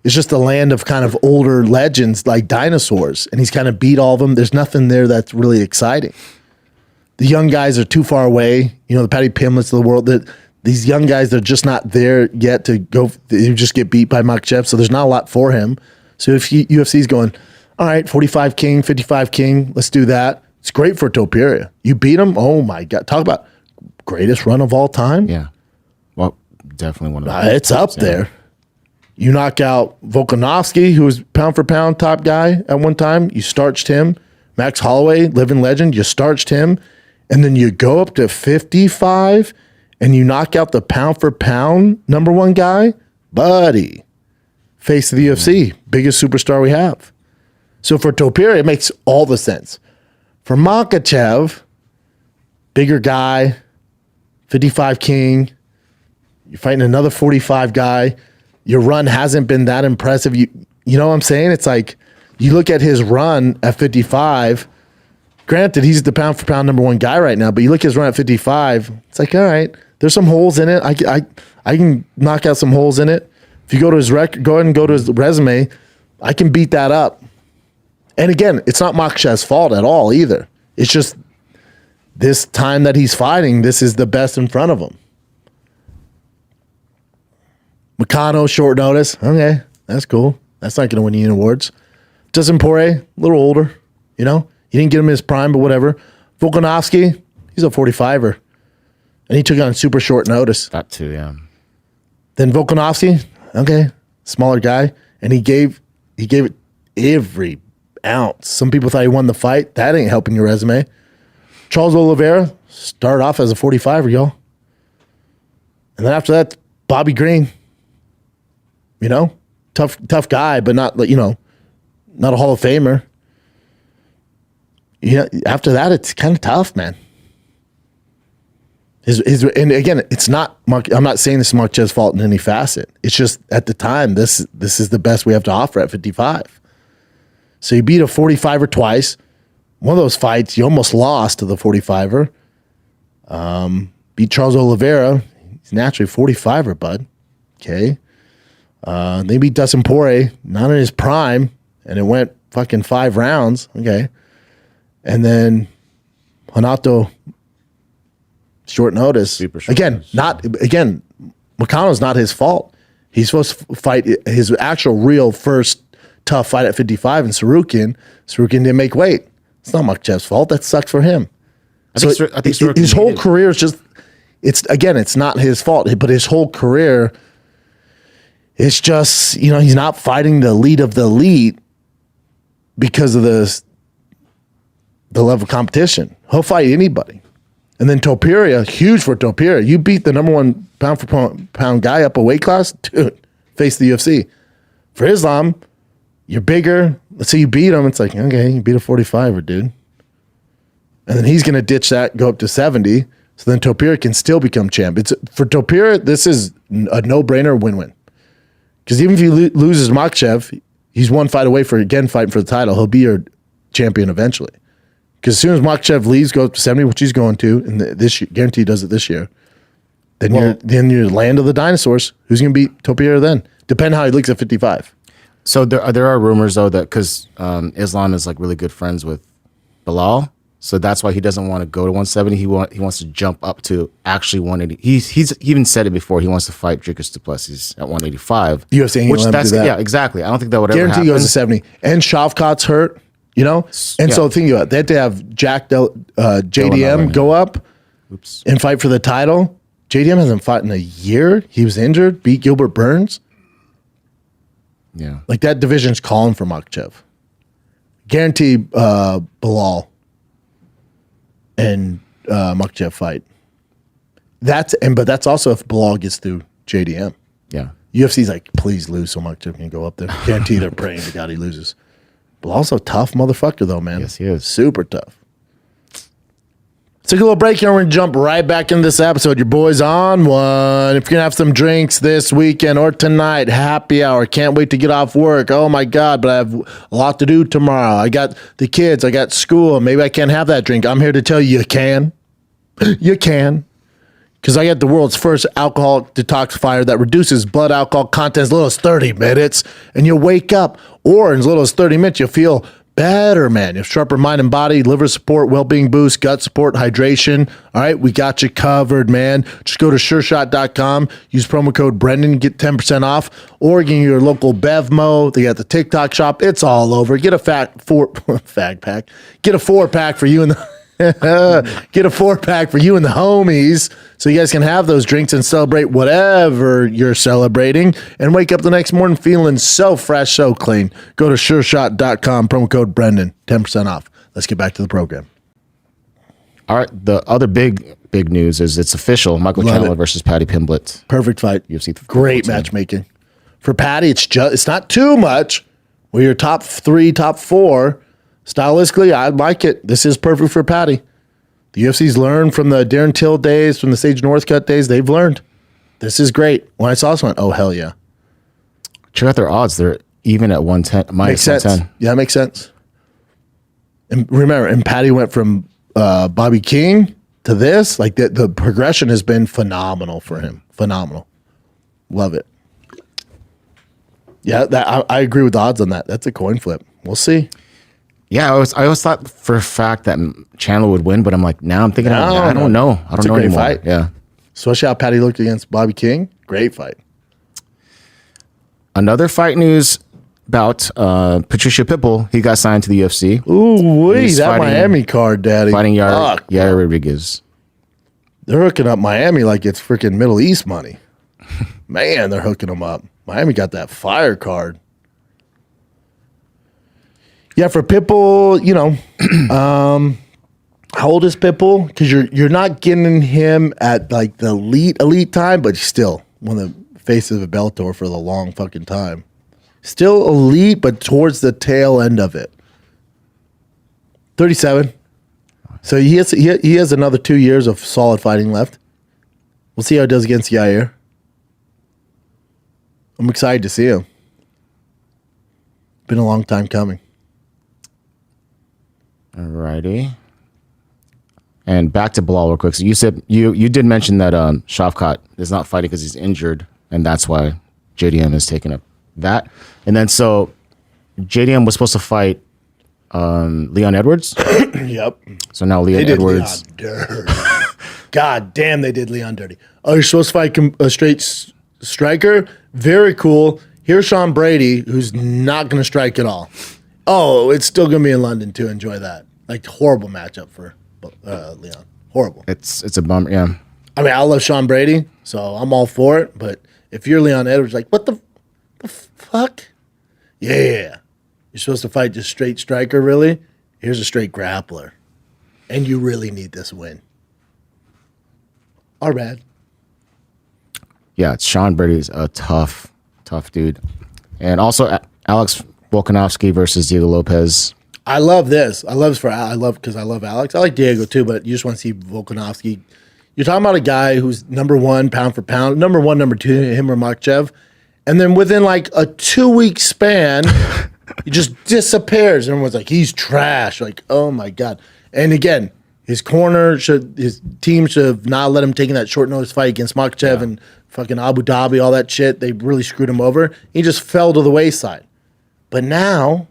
It's just a land of kind of older legends like dinosaurs. And he's kind of beat all of them. There's nothing there that's really exciting. The young guys are too far away. You know, the Paddy Pimbletts of the world. These young guys, they're just not there yet to go. You just get beat by Makhachev. So there's not a lot for him. So if UFC's going, all right, 45 king, 55 king, let's do that. It's great for Topuria. You beat him. Oh, my God. Talk about greatest run of all time. Yeah. Well, definitely one of them. It's up there. You knock out Volkanovski, who was pound for pound top guy at one time. You starched him. Max Holloway, living legend. You starched him. And then you go up to 55 and you knock out the pound for pound number one guy. Buddy. Face of the UFC. Biggest superstar we have. So for Topuria, it makes all the sense. For Makhachev, bigger guy, 55 king. You're fighting another 45 guy. Your run hasn't been that impressive. You know what I'm saying? It's like you look at his run at 55. Granted, he's the pound for pound number one guy right now, but you look at his run at 55. It's like, all right, there's some holes in it. I can knock out some holes in it. If you go to his record, go ahead and go to his resume. I can beat that up. And again, it's not Makhachev's fault at all either. It's just this time that he's fighting, this is the best in front of him. Meccano, short notice. Okay, that's cool. That's not going to win you any awards. Dustin Poirier, a little older. You know, you didn't get him in his prime, but whatever. Volkanovski, he's a 45er. And he took it on super short notice. That too, yeah. Then Volkanovski, okay, smaller guy. And he gave it every ounce. Some people thought he won the fight. That ain't helping your resume. Charles Oliveira started off as a 45er, y'all. And then after that, Bobby Green. You know, tough guy, but not, you know, not a Hall of Famer. Yeah, after that, it's kind of tough, man. And again, it's not I'm not saying this is Makhachev's fault in any facet. It's just at the time, this is the best we have to offer at 55. So you beat a 45er twice. One of those fights, you almost lost to the 45er. Beat Charles Oliveira. He's naturally 45er, bud. Okay. They beat Dustin Poirier, not in his prime, and it went fucking 5 rounds. Okay. And then Hanato, short notice. Super short again, notice. Moicano's not his fault. He's supposed to fight his actual real first tough fight at 55 in Sarukian. Sarukian didn't make weight. It's not Makhachev's fault. That sucks for him. I think Sarukian his whole career is just, it's not his fault, but his whole career, it's just, he's not fighting the elite of the elite because of the level of competition. He'll fight anybody. And then Topuria, huge for Topuria. You beat the number 1 pound for pound guy up a weight class, dude, face the UFC. For Islam, you're bigger. Let's say you beat him. It's like, okay, you beat a 45er, dude. And then he's going to ditch that, go up to 70. So then Topuria can still become champ. For Topuria, this is a no-brainer win-win. Because even if he loses Makhachev, he's one fight away for, again, fighting for the title. He'll be your champion eventually. Because as soon as Makhachev leaves, goes up to 70, which he's going to, and this year, guarantee he does it this year, then you're land of the dinosaurs. Who's going to beat Topuria then? Depending how he looks at 55. So there are rumors though that because Islam is like really good friends with Belal, so that's why he doesn't want to go to 170. He wants to jump up to actually 180. He's even said it before. He wants to fight Dricus du Plessis at 185. UFC ain't gonna let him do that. Yeah, exactly. I don't think that would ever Guarantee happen. he goes to 70. And Shavkat's hurt, And so think about it. They had to have JDM go up and fight for the title. JDM hasn't fought in a year. He was injured, beat Gilbert Burns. Yeah. Like that division's calling for Makhachev. Guarantee Belal and Makhachev fight. But that's also if Belal gets through JDM. Yeah. UFC's like, please lose so Makhachev can go up there. Guarantee they're praying to God he loses. Belal's a tough motherfucker though, man. Yes, he is. Super tough. Let's take a little break here. We're going to jump right back into this episode. Your boy's on one. If you're going to have some drinks this weekend or tonight, happy hour. Can't wait to get off work. Oh, my God, but I have a lot to do tomorrow. I got the kids. I got school. Maybe I can't have that drink. I'm here to tell you can. You can. Because I got the world's first alcoholic detoxifier that reduces blood alcohol content as little as 30 minutes. And you'll wake up. Or in as little as 30 minutes, you'll feel better, man. You have sharper mind and body, liver support, well-being boost, gut support, hydration. All right, we got you covered, man. Just go to SureShot.com, use promo code Brendan, get 10% off, or you can your local Bevmo. They got the TikTok shop. It's all over. Get a fag pack. Get a 4-pack for you and the get a 4-pack for you and the homies so you guys can have those drinks and celebrate whatever you're celebrating and wake up the next morning feeling so fresh, so clean. Go to SureShot.com, promo code Brendan, 10% off. Let's get back to the program. All right. The other big news is it's official. Michael Chandler versus Paddy Pimblett. Perfect fight. UFC Great matchmaking. For Paddy, it's not too much. We're your top 3, top 4. Stylistically, I like it. This is perfect for Paddy. The UFC's learned from the Darren Till days, from the Sage Northcutt days. They've learned. This is great. When I saw this, I went, oh, hell yeah. Check out their odds. They're even at 110. Makes sense. 110. Yeah, makes sense. And remember, Paddy went from Bobby King to this. Like the progression has been phenomenal for him. Phenomenal. Love it. Yeah, I agree with the odds on that. That's a coin flip. We'll see. Yeah, I always thought for a fact that Chandler would win, but I'm like, now I'm thinking, I don't know. I don't know great anymore. Fight. Yeah. Especially how Paddy looked against Bobby King. Great fight. Another fight news about Patricia Pitbull. He got signed to the UFC. Ooh, He's that fighting- Miami card, daddy. Fighting Fuck. Yair Rodriguez. They're hooking up Miami like it's freaking Middle East money. Man, they're hooking them up. Miami got that fire card. Yeah, for Pitbull, how old is Pitbull? Because you're not getting him at like the elite time, but still one of the faces of Bellator for the long fucking time. Still elite, but towards the tail end of it. 37. So he has another 2 years of solid fighting left. We'll see how it does against Yair. I'm excited to see him. Been a long time coming. Alrighty. And back to Belal real quick. So you said you did mention that Schaub is not fighting because he's injured, and that's why JDM is taking up that. And then so JDM was supposed to fight Leon Edwards. Yep. So now Leon Edwards. Leon dirty. God damn, they did Leon dirty. Oh, you're supposed to fight a straight striker? Very cool. Here's Sean Brady, who's not going to strike at all. Oh, it's still going to be in London too. Enjoy that. Like, horrible matchup for Leon. Horrible. It's a bummer. Yeah. I mean, I love Sean Brady, so I'm all for it. But if you're Leon Edwards, like, what the fuck? Yeah. You're supposed to fight just straight striker, really? Here's a straight grappler. And you really need this win. Or bad. Yeah, Sean Brady's a tough dude. And also Alex Volkanovski versus Diego Lopes. I love this. I love because I love Alex. I like Diego too, but you just want to see Volkanovski. You're talking about a guy who's number one pound for pound, number one, number two, him or Makhachev, and then within like a 2-week span, he just disappears. Everyone's like, he's trash. Like, oh my god. And again, his team should have not let him take in that short notice fight against Makhachev and fucking Abu Dhabi, all that shit. They really screwed him over. He just fell to the wayside. But now,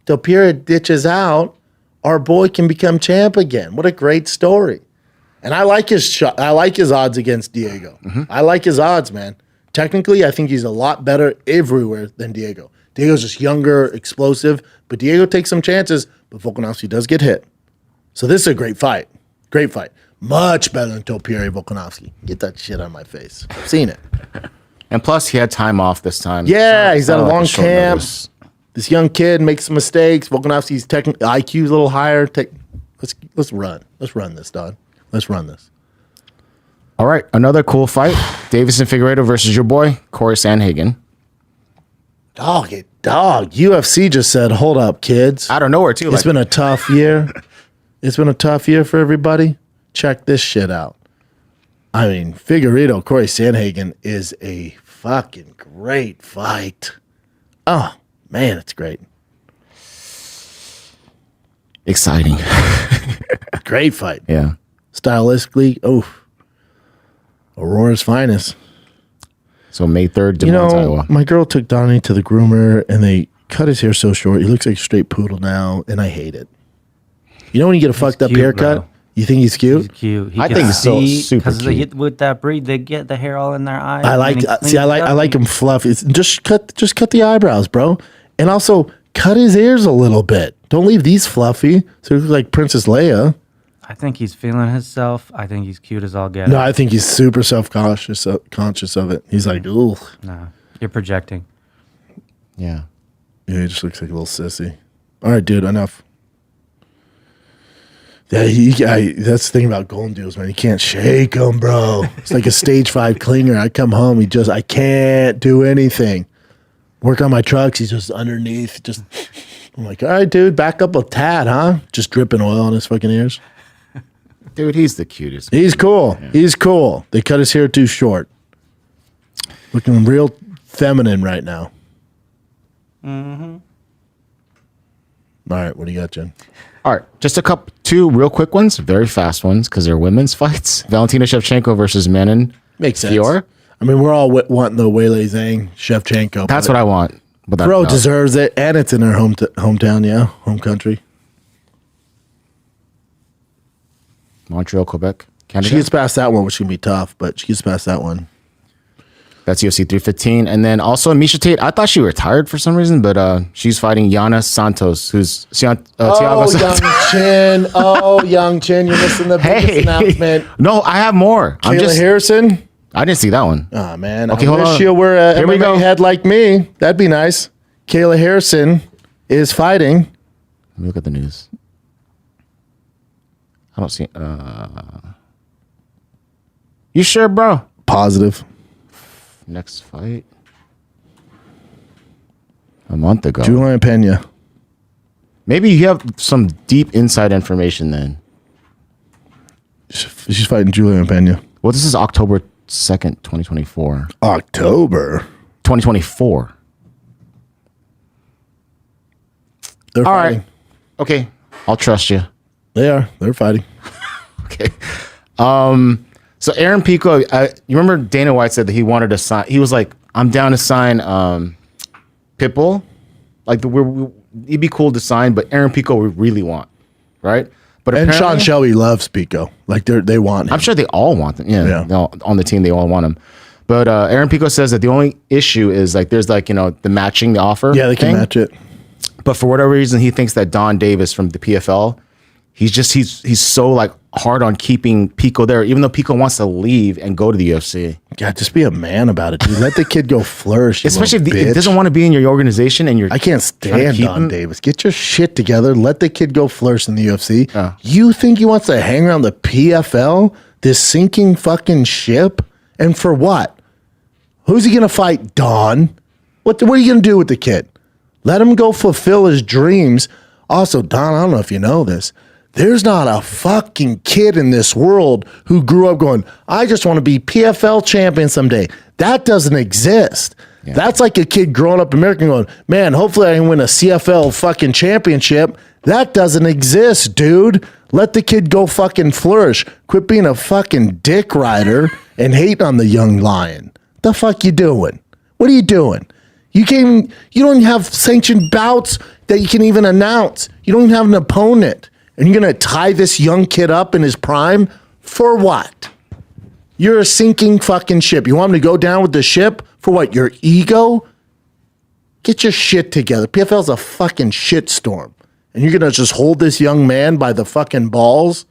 Topuria ditches out, our boy can become champ again. What a great story. And I like his shot. I like his odds against Diego. Mm-hmm. I like his odds, man. Technically, I think he's a lot better everywhere than Diego. Diego's just younger, explosive, but Diego takes some chances, but Volkanovski does get hit. So this is a great fight. Great fight. Much better than Topuria Volkanovski. Get that shit out of my face. I've seen it. And plus, he had time off this time. Yeah, he's at a long camp. This young kid makes some mistakes. Volkanovski's IQ's a little higher. Let's run. Let's run this, dog. Let's run this. All right, another cool fight. Davison Figueiredo versus your boy, Corey Sandhagen. Dog. UFC just said, hold up, kids. Out of nowhere, too. It's been a tough year. It's been a tough year for everybody. Check this shit out. I mean, Figueiredo, Corey Sandhagen is a fucking great fight. Oh, man, it's great. Exciting. Great fight. Yeah. Stylistically, Aurora's finest. So May 3rd, Des Moines, Iowa. My girl took Donnie to the groomer, and they cut his hair so short. He looks like a straight poodle now, and I hate it. You know when you get a fucked up haircut? Bro. You think he's cute? He's cute. I think he's so super cute. With that breed, they get the hair all in their eyes. I like him fluffy. Just cut the eyebrows, bro, and also cut his ears a little bit. Don't leave these fluffy, so he looks like Princess Leia. I think he's feeling himself. I think he's cute as all get. No, I think he's super self-conscious of it. He's like, ooh. No, you're projecting. Yeah. Yeah, he just looks like a little sissy. All right, dude, enough. Yeah, that's the thing about golden deals, man. You can't shake him, bro. It's like a stage 5 clinger. I come home, I can't do anything. Work on my trucks, he's just underneath. I'm like, all right, dude, back up a tad, huh? Just dripping oil on his fucking ears. Dude, he's the cutest. He's cool. Yeah. He's cool. They cut his hair too short. Looking real feminine right now. Mm-hmm. All right, what do you got, Jen? All right, just two real quick ones, very fast ones, because they're women's fights. Valentina Shevchenko versus Manon. Makes sense. Fior. I mean, we're all wanting the Weili Zhang Shevchenko. That's what I want. But Bro deserves it, and it's in her hometown, yeah, home country. Montreal, Quebec, Canada. She gets past that one, which can be tough, but she gets past that one. That's UFC 315. And then also Misha Tate. I thought she retired for some reason, but she's fighting Yana Santos, who's Thiago Santos. Young Chin, you're missing the biggest announcement. No, I have more. Kayla Harrison. I didn't see that one. Oh, man. Okay, I wish you were a MMA head like me. That'd be nice. Kayla Harrison is fighting. Let me look at the news. I don't see. You sure, bro? Positive. Next fight. A month ago. Julian Pena. Maybe you have some deep inside information then. She's fighting Julian Pena. Well, this is October 2nd, 2024. October. 2024. They're All fighting. right. Okay. I'll trust you. They are. They're fighting. Okay. So Aaron Pico, you remember Dana White said that he wanted to sign. He was like, I'm down to sign Pitbull. Like, it'd be cool to sign, but Aaron Pico we really want, right? But And Sean Shelby loves Pico. Like, they want him. I'm sure they all want them. Yeah. Yeah. On the team, they all want him. But Aaron Pico says that the only issue is like there's like, the matching the offer. Yeah, they can match it. But for whatever reason, he thinks that Don Davis from the PFL, he's so like hard on keeping Pico there, even though Pico wants to leave and go to the UFC. Yeah, just be a man about it, dude. Let the kid go flourish. Especially if he doesn't want to be in your organization and I can't stand Don Davis. Get your shit together. Let the kid go flourish in the UFC. You think he wants to hang around the PFL, this sinking fucking ship? And for what? Who's he going to fight, Don? What are you going to do with the kid? Let him go fulfill his dreams. Also, Don, I don't know if you know this. There's not a fucking kid in this world who grew up going, I just want to be PFL champion someday. That doesn't exist. Yeah. That's like a kid growing up American going, man, hopefully I can win a CFL fucking championship. That doesn't exist, dude. Let the kid go fucking flourish. Quit being a fucking dick rider and hate on the young lion. The fuck you doing? What are you doing? You don't even have sanctioned bouts that you can even announce. You don't even have an opponent. And you're going to tie this young kid up in his prime? For what? You're a sinking fucking ship. You want him to go down with the ship? For what? Your ego? Get your shit together. PFL's a fucking shitstorm. And you're going to just hold this young man by the fucking balls?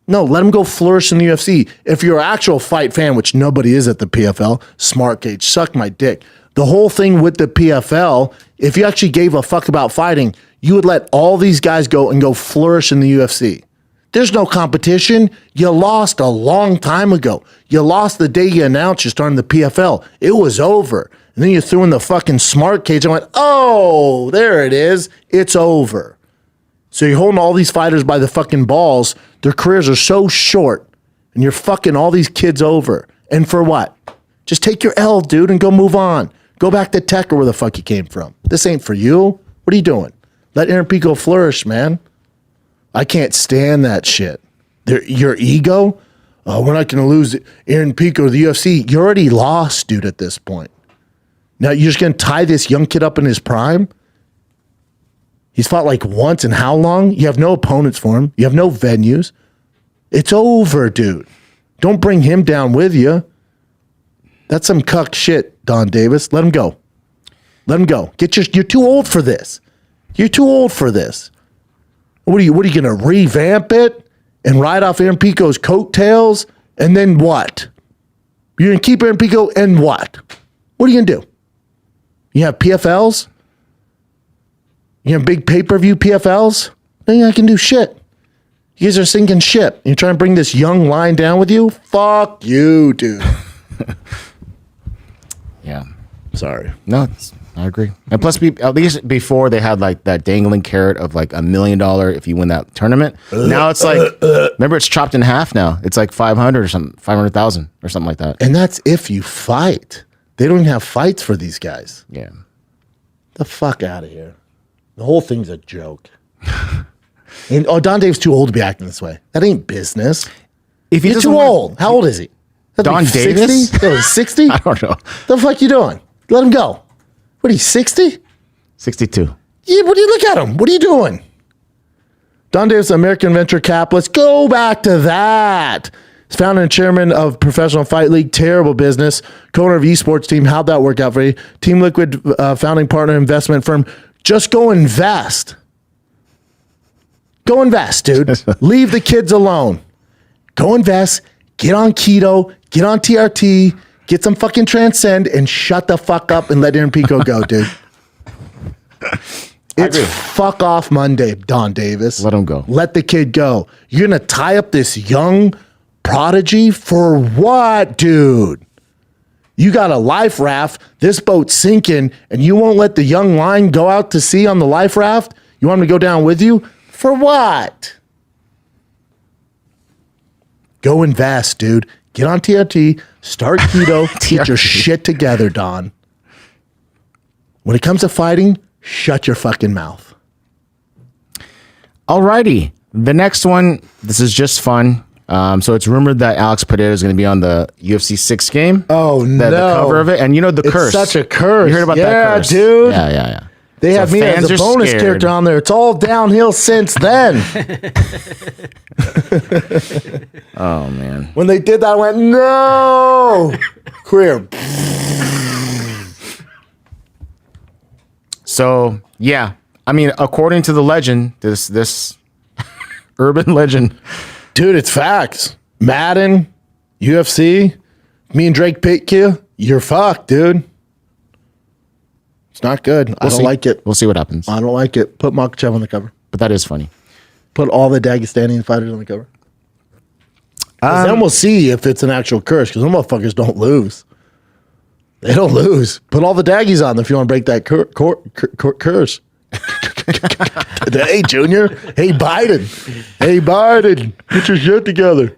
No, let him go flourish in the UFC. If you're an actual fight fan, which nobody is at the PFL, smart gauge, suck my dick. The whole thing with the PFL, if you actually gave a fuck about fighting, you would let all these guys go and go flourish in the UFC. There's no competition. You lost a long time ago. You lost the day you announced you're starting the PFL. It was over. And then you threw in the fucking smart cage and went, oh, there it is. It's over. So you're holding all these fighters by the fucking balls. Their careers are so short. And you're fucking all these kids over. And for what? Just take your L, dude, and go move on. Go back to Tech or where the fuck you came from. This ain't for you. What are you doing? Let Aaron Pico flourish, man. I can't stand that shit. Your ego? Oh, we're not going to lose Aaron Pico to the UFC. You already lost, dude, at this point. Now you're just going to tie this young kid up in his prime? He's fought like once in how long? You have no opponents for him. You have no venues. It's over, dude. Don't bring him down with you. That's some cuck shit, Don Davis. Let him go. Let him go. You're too old for this. You're too old for this. What are you going to revamp it and ride off Aaron Pico's coattails? And then what? You're going to keep Aaron Pico and what? What are you going to do? You have PFLs? You have big pay-per-view PFLs? Then I can do shit. You guys are sinking ship. You're trying to bring this young line down with you? Fuck you, dude. Yeah. Sorry. No, I agree. And plus, at least before they had like that dangling carrot of like $1 million if you win that tournament. Now it's like, remember, it's chopped in half now. It's like 500 or something, 500,000 or something like that. And that's if you fight. They don't even have fights for these guys. Yeah. The fuck out of here. The whole thing's a joke. And Don Dave's too old to be acting this way. That ain't business. If You're too old. How old is he? Don Davis? 60? I don't know. The fuck you doing? Let him go. What are you, 60? 62. Yeah, what do you look at him? What are you doing? Don Davis, American venture capitalist. Go back to that. He's founder and chairman of Professional Fight League. Terrible business. Co-owner of esports team. How'd that work out for you? Team Liquid, founding partner investment firm. Just go invest. Go invest, dude. Leave the kids alone. Go invest. Get on keto. Get on TRT. Get some fucking Transcend and shut the fuck up and let Aaron Pico go, dude. It's fuck off Monday, Don Davis. Let him go. Let the kid go. You're going to tie up this young prodigy for what, dude? You got a life raft, this boat's sinking, and you won't let the young line go out to sea on the life raft? You want him to go down with you? For what? Go invest, dude. Get on TRT, start keto, get your shit together, Don. When it comes to fighting, shut your fucking mouth. Alrighty. The next one, this is just fun. So it's rumored that Alex Pereira is going to be on the UFC 6 game. Oh, no. The cover of it. And you know the curse. It's such a curse. You heard about that curse? Dude. Yeah. They So have me as fans a are bonus scared. character on there. It's all downhill since then. Oh, man. When they did that, I went, no. Career. So, yeah. I mean, according to the legend, this urban legend. Dude, it's facts. Madden, UFC, me and Drake pick you, you're fucked, dude. It's not good. I don't like it. We'll see what happens. I don't like it. Put Makhachev on the cover. But that is funny. Put all the Dagestani fighters on the cover. Then we'll see if it's an actual curse, because them motherfuckers don't lose. They don't lose. Put all the Daggies on them if you want to break that curse. Hey, Junior. Hey, Biden. Get your shit together.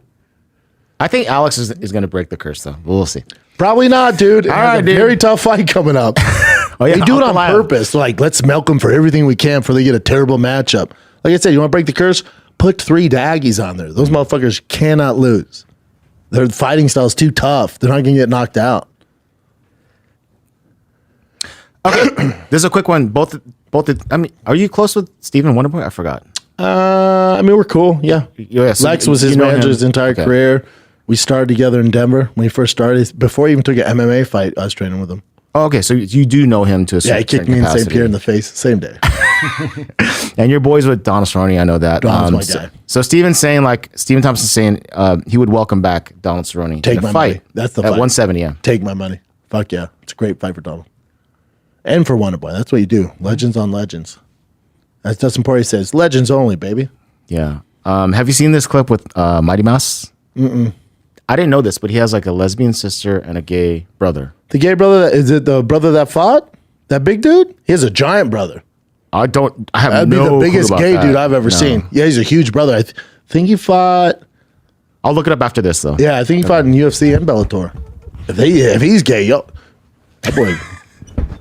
I think Alex is going to break the curse, though. We'll see. Probably not, dude. It All has right, a dude. very tough fight coming up. Oh, yeah, They do it on Alcalá. purpose. Like, let's milk them for everything we can before they get a terrible matchup. Like I said, you want to break the curse? Put 3 Daggies on there. Those motherfuckers cannot lose. Their fighting style is too tough. They're not going to get knocked out. Okay. This is a quick one. I mean, are you close with Stephen Wonderboy? I forgot. I mean, we're cool. Yeah. So Lex was his you know manager him. his entire Okay. career. We started together in Denver when he first started. Before he even took an MMA fight, I was training with him. Oh, okay. So you do know him to a Yeah, certain he kicked me in St. capacity. Pierre in the face same day. And your boys with Donald Cerrone, I know that. Donald's my so, guy. so Stephen Thompson's saying he would welcome back Donald Cerrone Take in a my fight. money. That's the at fight. 170. Yeah. Take my money. Fuck yeah. It's a great fight for Donald. And for Wonderboy. That's what you do. Legends on legends. As Dustin Poirier says, legends only, baby. Yeah. Have you seen this clip with Mighty Mouse? I didn't know this, but he has like a lesbian sister and a gay brother. The gay brother, is it the brother that fought? That big dude? He has a giant brother. I have That'd no be the clue biggest about gay that. dude I've ever No. seen. Yeah, he's a huge brother. I think he fought. I'll look it up after this, though. Yeah, I think he fought in UFC and Bellator. If he's gay, yo, that boy,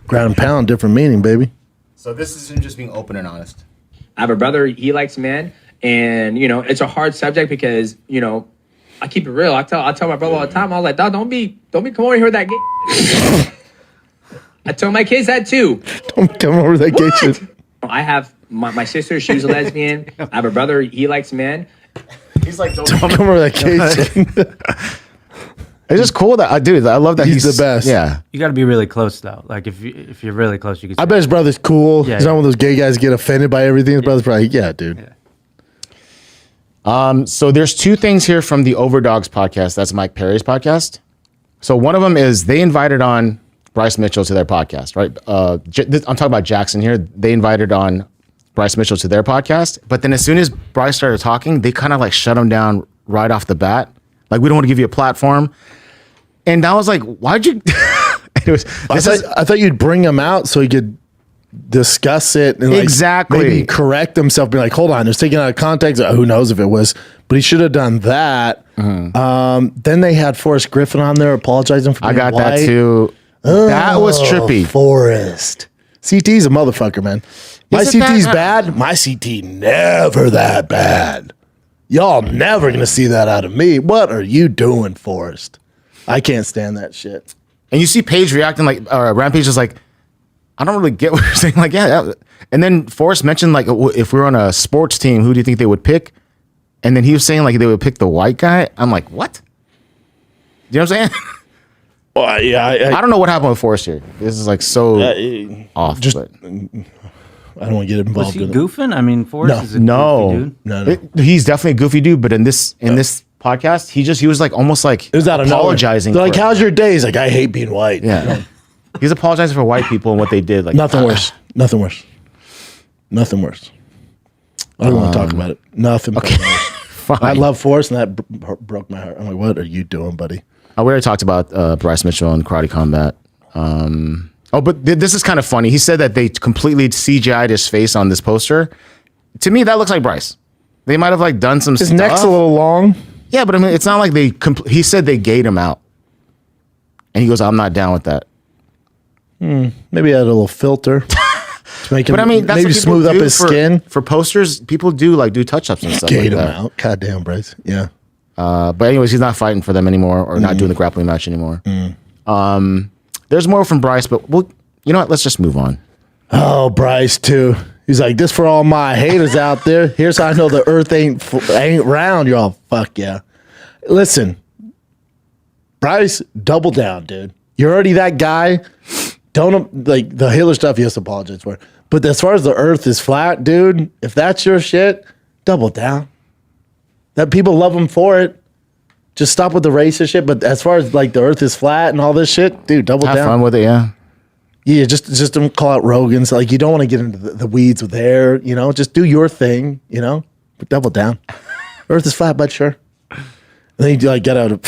ground and pound, different meaning, baby. So this is him just being open and honest. I have a brother, he likes men, and it's a hard subject because, I keep it real. I tell my brother all the time, I was like, dog, don't be come over here with that gay. I tell my kids that too. Don't come over that gay shit. I have my sister, she's a lesbian. I have a brother, he likes men. He's like, Don't come over that gay shit. it's just cool that dude. I love that He's the best. Yeah. You got to be really close though. Like if you're really close, you can. I bet his brother's cool. Yeah, He's not yeah. one of those gay guys get offended by everything. His brother's probably, yeah, dude. Yeah. So there's 2 things here from the Overdogs podcast. That's Mike Perry's podcast. So one of them is they invited on Bryce Mitchell to their podcast, right? I'm talking about Jackson here. They invited on Bryce Mitchell to their podcast, but then as soon as Bryce started talking, they kind of like shut him down right off the bat. Like, we don't want to give you a platform. And I was like, why'd you? I thought you'd bring him out so he could discuss it and like Exactly. maybe correct himself. Be like, hold on, it's taken out of context. Who knows if it was? But he should have done that. Then they had Forrest Griffin on there apologizing for being I got white. that too. That was trippy. Forrest. CT's a motherfucker, man. My Is it CT's that- bad. My CT never that bad. Y'all never gonna see that out of me. What are you doing, Forrest? I can't stand that shit. And you see Paige reacting like, Rampage is like, I don't really get what you're saying. Like, yeah. And then Forrest mentioned like, if we were on a sports team, who do you think they would pick? And then he was saying like they would pick the white guy. I'm like, what? You know what I'm saying? Well, yeah, I don't know what happened with Forrest here. This is like so off. just- but I don't want to get Was involved he in it. goofing? I mean, Forrest No. is a no, goofy dude. No. He's definitely a goofy dude. But in this podcast, he was like almost like It was out of nowhere. apologizing. They're like, for- how's your day? He's like, I hate being white. Yeah, he's apologizing for white people and what they did. Like Nothing worse. Nothing worse. Nothing worse. I don't want to talk about it. Nothing worse. Fine. I love Forrest, and that broke my heart. I'm like, what are you doing, buddy? We already talked about Bryce Mitchell and Karate Combat. But this is kind of funny. He said that they completely CGI'd his face on this poster. To me, that looks like Bryce. They might have like done some His stuff. neck's a little long. Yeah, but I mean, it's not like he said they gate him out. And he goes, I'm not down with that. Maybe add a little filter to make him. But I mean, that's maybe what people smooth up do his skin. For posters, people do touch-ups and stuff Gate like him that. out. God damn, Bryce. Yeah. But anyways, he's not fighting for them anymore or not doing the grappling match anymore. There's more from Bryce, but you know what? Let's just move on. Oh, Bryce too. He's like, this for all my haters out there. Here's how I know the earth ain't round. You're all, fuck yeah. Listen, Bryce, double down, dude. You're already that guy. Don't, like, the Hitler stuff, he has to apologize for. But as far as the earth is flat, dude, if that's your shit, double down. That people love him for it. Just stop with the racist shit. But as far as, like, the earth is flat and all this shit, dude, double Have down. fun with it, yeah. Yeah, just don't call out Rogan's. Like, you don't want to get into the weeds with hair, you know? Just do your thing, you know? But double down. Earth is flat, but sure. And then he, like, got out of...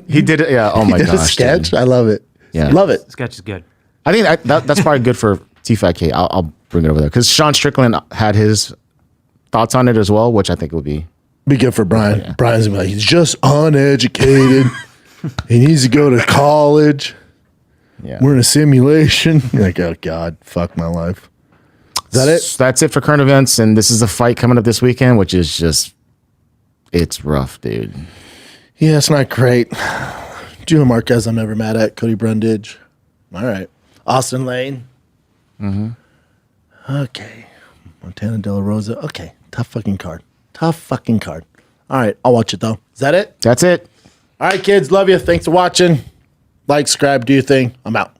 He did it, yeah. Oh my did a gosh. sketch. dude. I love it. Yeah. Love it. Sketch is good. I think that's probably good for T5K. I'll bring it over there. Because Sean Strickland had his thoughts on it as well, which I think would be... Be good for Brian. Yeah. Brian's gonna be like, he's just uneducated. He needs to go to college. Yeah. We're in a simulation. You're like, oh God, fuck my life. Is that it? So that's it for current events, and this is a fight coming up this weekend, which is just, it's rough, dude. Yeah, it's not great. Julian Marquez, I'm never mad at. Cody Brundage. All right. Austin Lane. Okay. Montana De La Rosa. Okay. Tough fucking card. Tough fucking card. All right. I'll watch it though. Is that it? That's it. All right, kids. Love you. Thanks for watching. Like, subscribe, do your thing. I'm out.